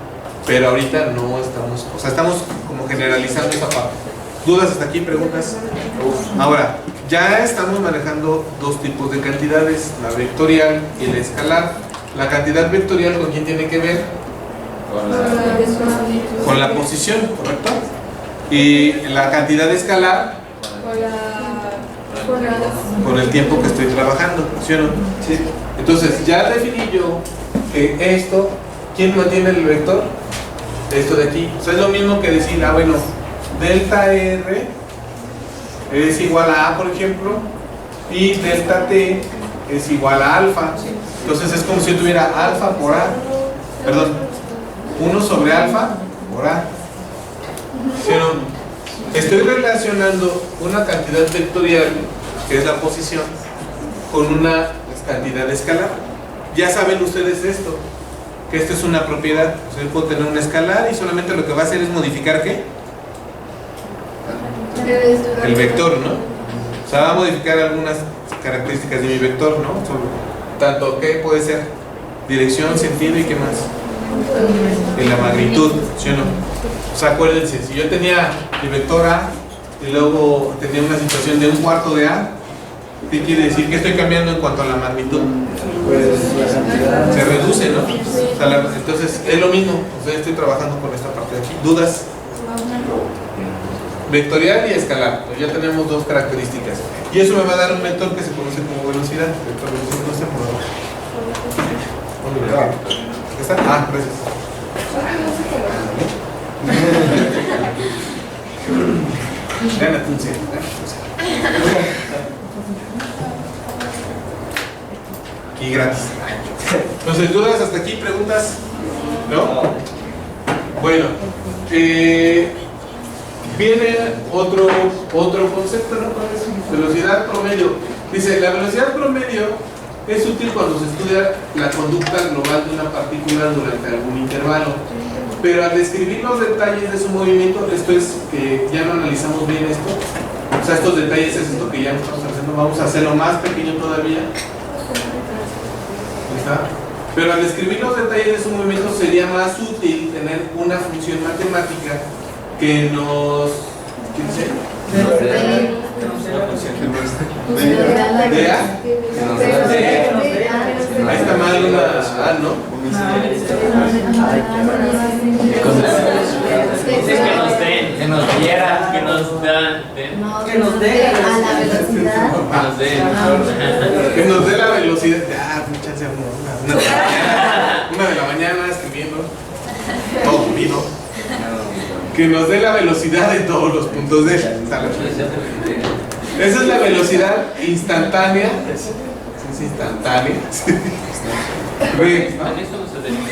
pero ahorita no estamos, o sea, estamos como generalizando esa parte. ¿Dudas hasta aquí? ¿Preguntas? Ahora, ya estamos manejando dos tipos de cantidades, la vectorial y la escalar. La cantidad vectorial, ¿con quién tiene que ver? Con la posición, ¿correcto? Y la cantidad escalar con el tiempo que estoy trabajando, ¿sí o no? Sí. Entonces, ya definí yo que esto, ¿quién mantiene el vector? Esto de aquí. O sea, es lo mismo que decir, bueno, delta R es igual a A, por ejemplo, y delta T es igual a alfa. Entonces es como si yo tuviera alfa por A, perdón, 1 sobre alfa por A. ¿Sí o no? Estoy relacionando una cantidad vectorial, que es la posición, con una cantidad escalar. Ya saben ustedes esto, que esto es una propiedad. O sea, yo puedo tener una escalar y solamente lo que va a hacer es modificar ¿qué? El vector, ¿no? O sea, va a modificar algunas características de mi vector, ¿no? Tanto que puede ser dirección, sentido y qué más. Y la magnitud, ¿sí o no? O sea, acuérdense, si yo tenía el vector A y luego tenía una situación de un cuarto de A, ¿qué quiere decir? ¿Qué estoy cambiando en cuanto a la magnitud? Se reduce, ¿no? O sea, entonces es lo mismo. O sea, estoy trabajando con esta parte de aquí. ¿Dudas? Vectorial y escalar. Pues ya tenemos dos características. Y eso me va a dar un vector que se conoce como velocidad. Vector velocidad, no sé por dónde. ¿Está? Ah, gracias. Gánate un 100. Y gratis. Entonces, ¿dudas hasta aquí? ¿Preguntas? ¿No? Bueno, viene otro concepto, ¿no? ¿Cuál es? Velocidad promedio. Dice, la velocidad promedio es útil cuando se estudia la conducta global de una partícula durante algún intervalo. Pero al describir los detalles de su movimiento, esto es que ya no analizamos bien esto. O sea, estos detalles es esto que ya estamos haciendo. Vamos a hacerlo más pequeño todavía. ¿Está? Pero al describir los detalles de su movimiento sería más útil tener una función matemática que nos... ¿Qué dice? ¿De A? Ahí está mal una A, ¿no?
Que nos diera, que nos dan,
Que nos dé a la velocidad.
Que nos dé la velocidad. Muchas gracias. Una de la mañana escribiendo. Todo comido. Que nos dé la velocidad de todos los puntos de esa es la velocidad instantánea. Es instantánea.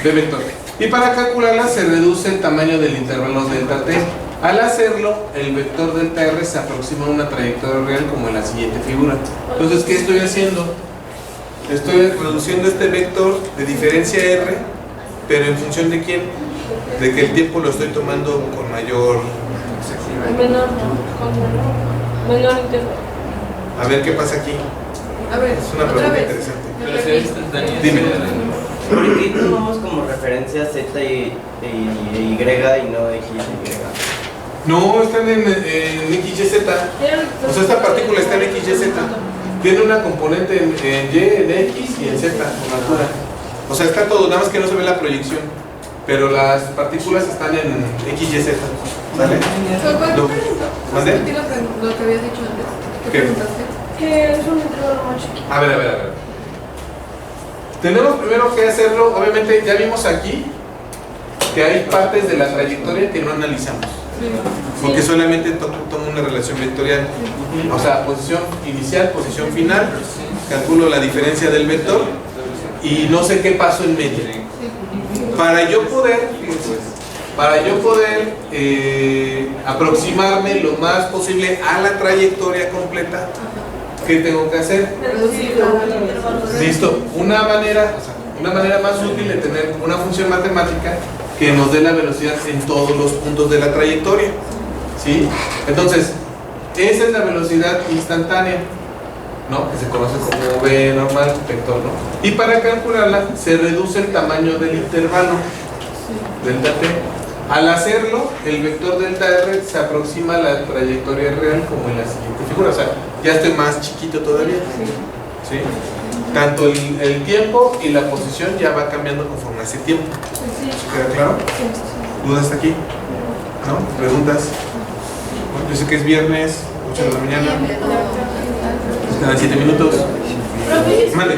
De vector. Y para calcularla se reduce el tamaño del intervalo delta t. Al hacerlo, el vector delta r se aproxima a una trayectoria real como en la siguiente figura. Entonces, ¿qué estoy haciendo? Estoy reduciendo este vector de diferencia r, pero en función de quién? De que el tiempo lo estoy tomando con mayor...
Menor intervalo.
A ver qué pasa aquí.
A ver,
Es una
otra
pregunta
vez.
interesante.
Pero si es instantánea.
Dime.
¿Por qué tomamos como referencia Z y Y y no X y Y?
No, están en XYZ. O sea, esta partícula está en XYZ. Tiene una componente en Y, en X y en Z, con altura. O sea, está todo, nada más que no se ve la proyección. Pero las partículas están en XYZ. ¿Sale?
¿Cuál
No.
pregunta?
¿Mande?
Repetí lo que habías dicho antes. ¿Qué
¿Qué?
preguntaste? Que es un intervalo más chiquito.
A ver. Tenemos primero que hacerlo, obviamente ya vimos aquí que hay partes de la trayectoria que no analizamos. Porque solamente tomo una relación vectorial. O sea, posición inicial, posición final, calculo la diferencia del vector y no sé qué paso en medio. Para yo poder aproximarme lo más posible a la trayectoria completa, ¿qué tengo que hacer? Listo. Una manera más útil de tener una función matemática que nos dé la velocidad en todos los puntos de la trayectoria. ¿Sí? Entonces, esa es la velocidad instantánea, ¿no? Que se conoce como V normal, vector, ¿no? Y para calcularla se reduce el tamaño del intervalo, delta t. Al hacerlo, el vector delta r se aproxima a la trayectoria real como en la siguiente figura. O sea, ya estoy más chiquito todavía. ¿Sí? Tanto el tiempo y la posición ya va cambiando conforme hace tiempo. ¿Queda claro? ¿Dudas hasta aquí? ¿No? ¿Preguntas? Bueno, yo sé que es viernes, 8 de la mañana. Nos quedan 7 minutos. Mande.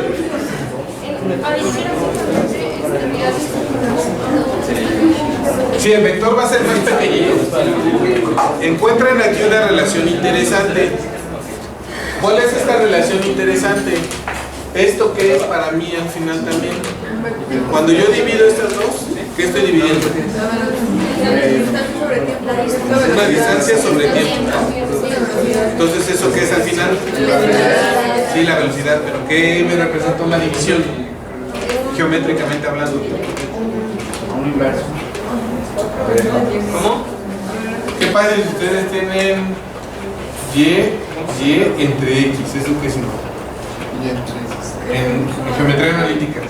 Sí, el vector va a ser más pequeñito. Encuentran aquí una relación interesante. ¿Cuál es esta relación interesante? ¿Esto qué es para mí al final también? Cuando yo divido estas dos, ¿qué estoy dividiendo? Una distancia sobre tiempo, ¿no? Entonces, ¿eso qué es al final? Sí, la velocidad, pero ¿qué me representa una división? Geométricamente hablando.
Un inverso.
¿Cómo? ¿Qué pasa si ustedes tienen Y entre X? ¿Eso qué es? En geometría analítica.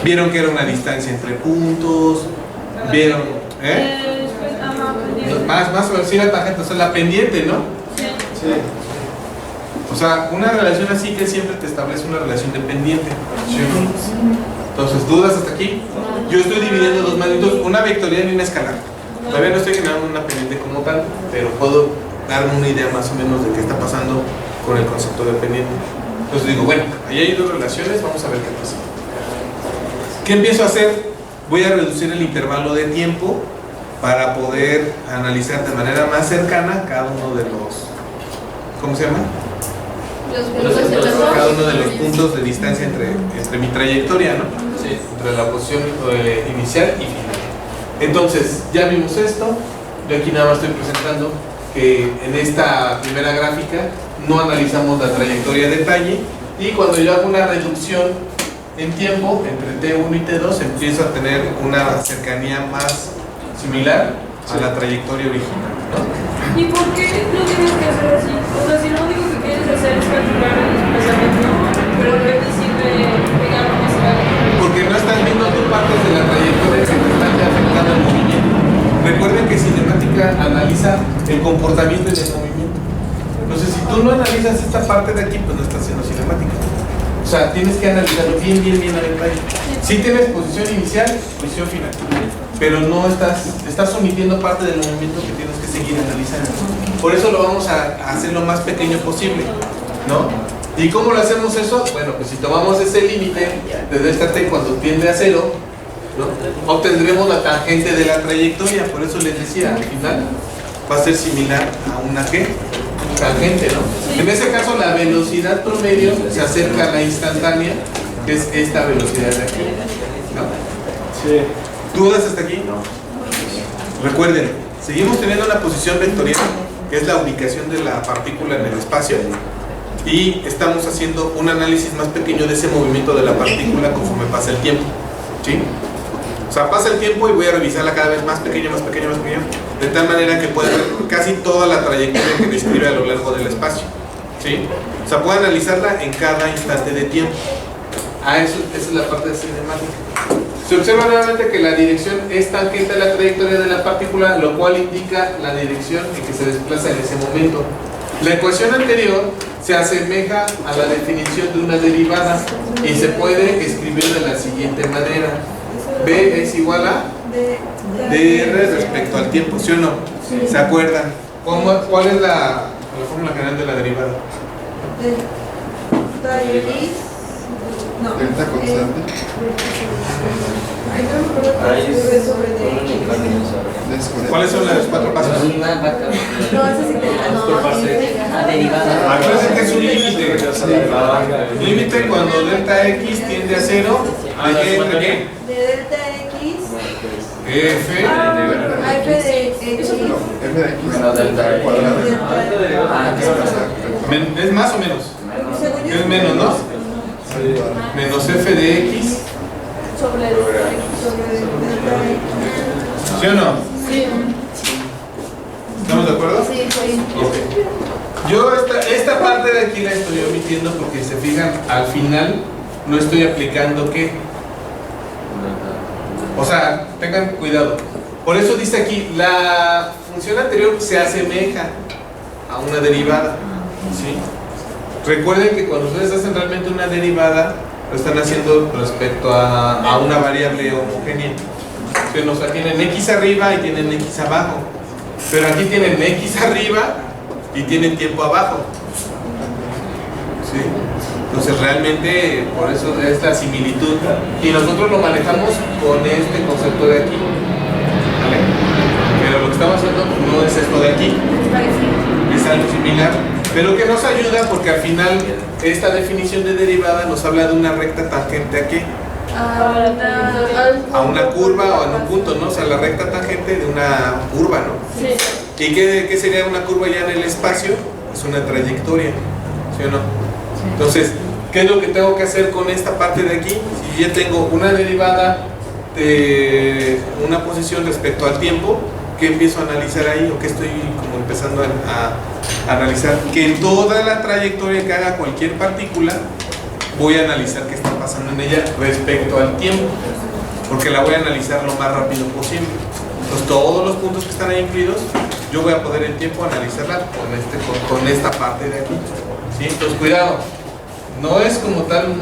¿Vieron que era una distancia entre puntos? ¿Vieron? Más o menos, sí, la tangente, o sea, la pendiente, ¿no?
Sí.
O sea, una relación así que siempre te establece una relación de pendiente. ¿Sí o no? Entonces, ¿dudas hasta aquí? Yo estoy dividiendo dos magnitudes, una vectorial y una escalar. Todavía no estoy generando una pendiente como tal, pero puedo darme una idea más o menos de qué está pasando con el concepto de pendiente. Entonces digo, bueno, ahí hay dos relaciones, vamos a ver qué pasa. ¿Qué empiezo a hacer? Voy a reducir el intervalo de tiempo para poder analizar de manera más cercana cada uno de los, ¿cómo se llama? Cada uno de los puntos de distancia entre mi trayectoria, ¿no?
Sí.
Entre la posición inicial y final. Entonces, ya vimos esto. Yo aquí nada más estoy presentando que en esta primera gráfica no analizamos la trayectoria a detalle, y cuando yo hago una reducción en tiempo entre T1 y T2 empiezo a tener una cercanía más similar a la trayectoria original, ¿no?
¿Y por qué lo tienes que hacer así? O sea, si lo único que quieres hacer es calcular el desplazamiento, pero en vez de decirle pegar lo que se va.
Porque no estás viendo tú partes de la trayectoria que te están afectando el movimiento. Recuerden que cinemática analiza el comportamiento del movimiento. Entonces, si tú no analizas esta parte de aquí, pues no estás haciendo cinemática. O sea, tienes que analizarlo bien a detalle. Sí tienes posición inicial, posición final, pero no estás omitiendo parte del movimiento que tienes que seguir analizando. Por eso lo vamos a hacer lo más pequeño posible, ¿no? ¿Y cómo lo hacemos eso? Bueno, pues si tomamos ese límite de delta t cuando tiende a 0, ¿no? Obtendremos la tangente de la trayectoria. Por eso les decía, al final va a ser similar a una ¿qué? Tangente, ¿no? En ese caso la velocidad promedio se acerca a la instantánea, que es esta velocidad de aquí, ¿no?
Sí.
¿Dudas hasta aquí? No. Recuerden, seguimos teniendo una posición vectorial, que es la ubicación de la partícula en el espacio, y estamos haciendo un análisis más pequeño de ese movimiento de la partícula conforme pasa el tiempo, ¿sí? O sea, pasa el tiempo y voy a revisarla cada vez más pequeño, de tal manera que pueda ver casi toda la trayectoria que describe a lo largo del espacio. ¿Sí? O sea, puedo analizarla en cada instante de tiempo. Esa es la parte de cinemática. Se observa nuevamente que la dirección es tangente a la trayectoria de la partícula, lo cual indica la dirección en que se desplaza en ese momento. La ecuación anterior se asemeja a la definición de una derivada y se puede escribir de la siguiente manera. B es igual a dr respecto al tiempo, ¿sí o no? ¿Se acuerdan? ¿Cuál es la fórmula general de la derivada?
Delta constante.
¿Cuáles son los 4 pasos?
No, eso sí que derivada.
Acuérdense que es un límite. Límite cuando delta x tiende a 0, ¿de entre qué?
De delta x.
F.
F de x.
F de x.
Menos delta
al cuadrado.
¿Es más o menos? Es menos, ¿no? Menos f de x.
Sobre
delta x.
¿Sí o no?
Sí.
¿Estamos de acuerdo?
Sí, sí.
Ok. Yo esta parte de aquí la estoy omitiendo porque se fijan, al final no estoy aplicando qué. O sea, tengan cuidado. Por eso dice aquí, la función anterior se asemeja a una derivada. ¿Sí? Recuerden que cuando ustedes hacen realmente una derivada, lo están haciendo respecto a una variable homogénea. O sea, tienen x arriba y tienen x abajo. Pero aquí tienen x arriba y tienen tiempo abajo. ¿Sí? Entonces realmente por eso es la similitud. Y nosotros lo manejamos con este concepto de aquí. ¿Vale? Pero lo que estamos haciendo no es esto de aquí. Es algo similar. Pero que nos ayuda porque al final esta definición de derivada nos habla de una recta tangente a qué? A una curva o en un punto, ¿no? O sea, la recta tangente de una curva, ¿no?
Sí.
¿Y qué sería una curva ya en el espacio? Es una trayectoria, ¿sí o no? Entonces, ¿qué es lo que tengo que hacer con esta parte de aquí? Si ya tengo una derivada de una posición respecto al tiempo, ¿qué empiezo a analizar ahí? ¿O qué estoy como empezando a analizar? Que en toda la trayectoria que haga cualquier partícula, voy a analizar qué está pasando en ella respecto al tiempo, porque la voy a analizar lo más rápido posible. Entonces, todos los puntos que están ahí incluidos, yo voy a poder en tiempo analizarla con esta parte de aquí. ¿Sí? Entonces, cuidado, no es como tal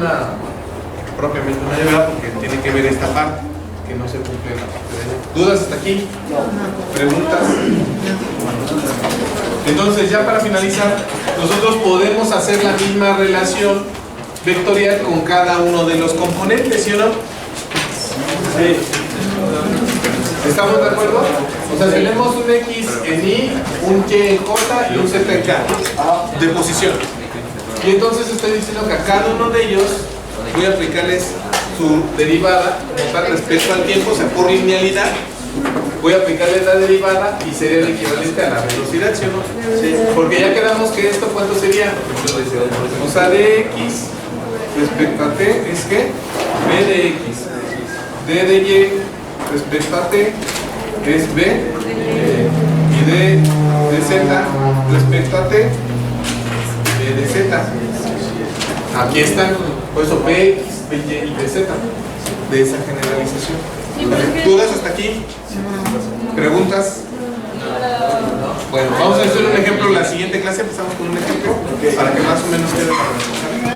propiamente una derivada, porque tiene que ver esta parte, que no se cumple en la parte de allá. ¿Dudas hasta aquí? ¿Preguntas? Entonces, ya para finalizar, nosotros podemos hacer la misma relación vectorial con cada uno de los componentes, ¿sí o no? Sí. ¿Estamos de acuerdo? O sea, tenemos un X en Y, un Y en J y un Z en K de posición. Y entonces estoy diciendo que a cada uno de ellos voy a aplicarles su derivada respecto al tiempo, o sea, por linealidad. Voy a aplicarles la derivada y sería el equivalente a la velocidad, ¿sí o no? Sí. Porque ya quedamos que esto, ¿cuánto sería? O sea, de X respecto a T es que B de X, D de Y respecto a T es B y D de Z respecto a T B de Z. Aquí están, por eso B, B y B, Z de esa generalización. ¿Dudas hasta aquí? ¿Preguntas? Bueno, vamos a hacer un ejemplo. La siguiente clase empezamos con un ejemplo para que más o menos quede para nosotros.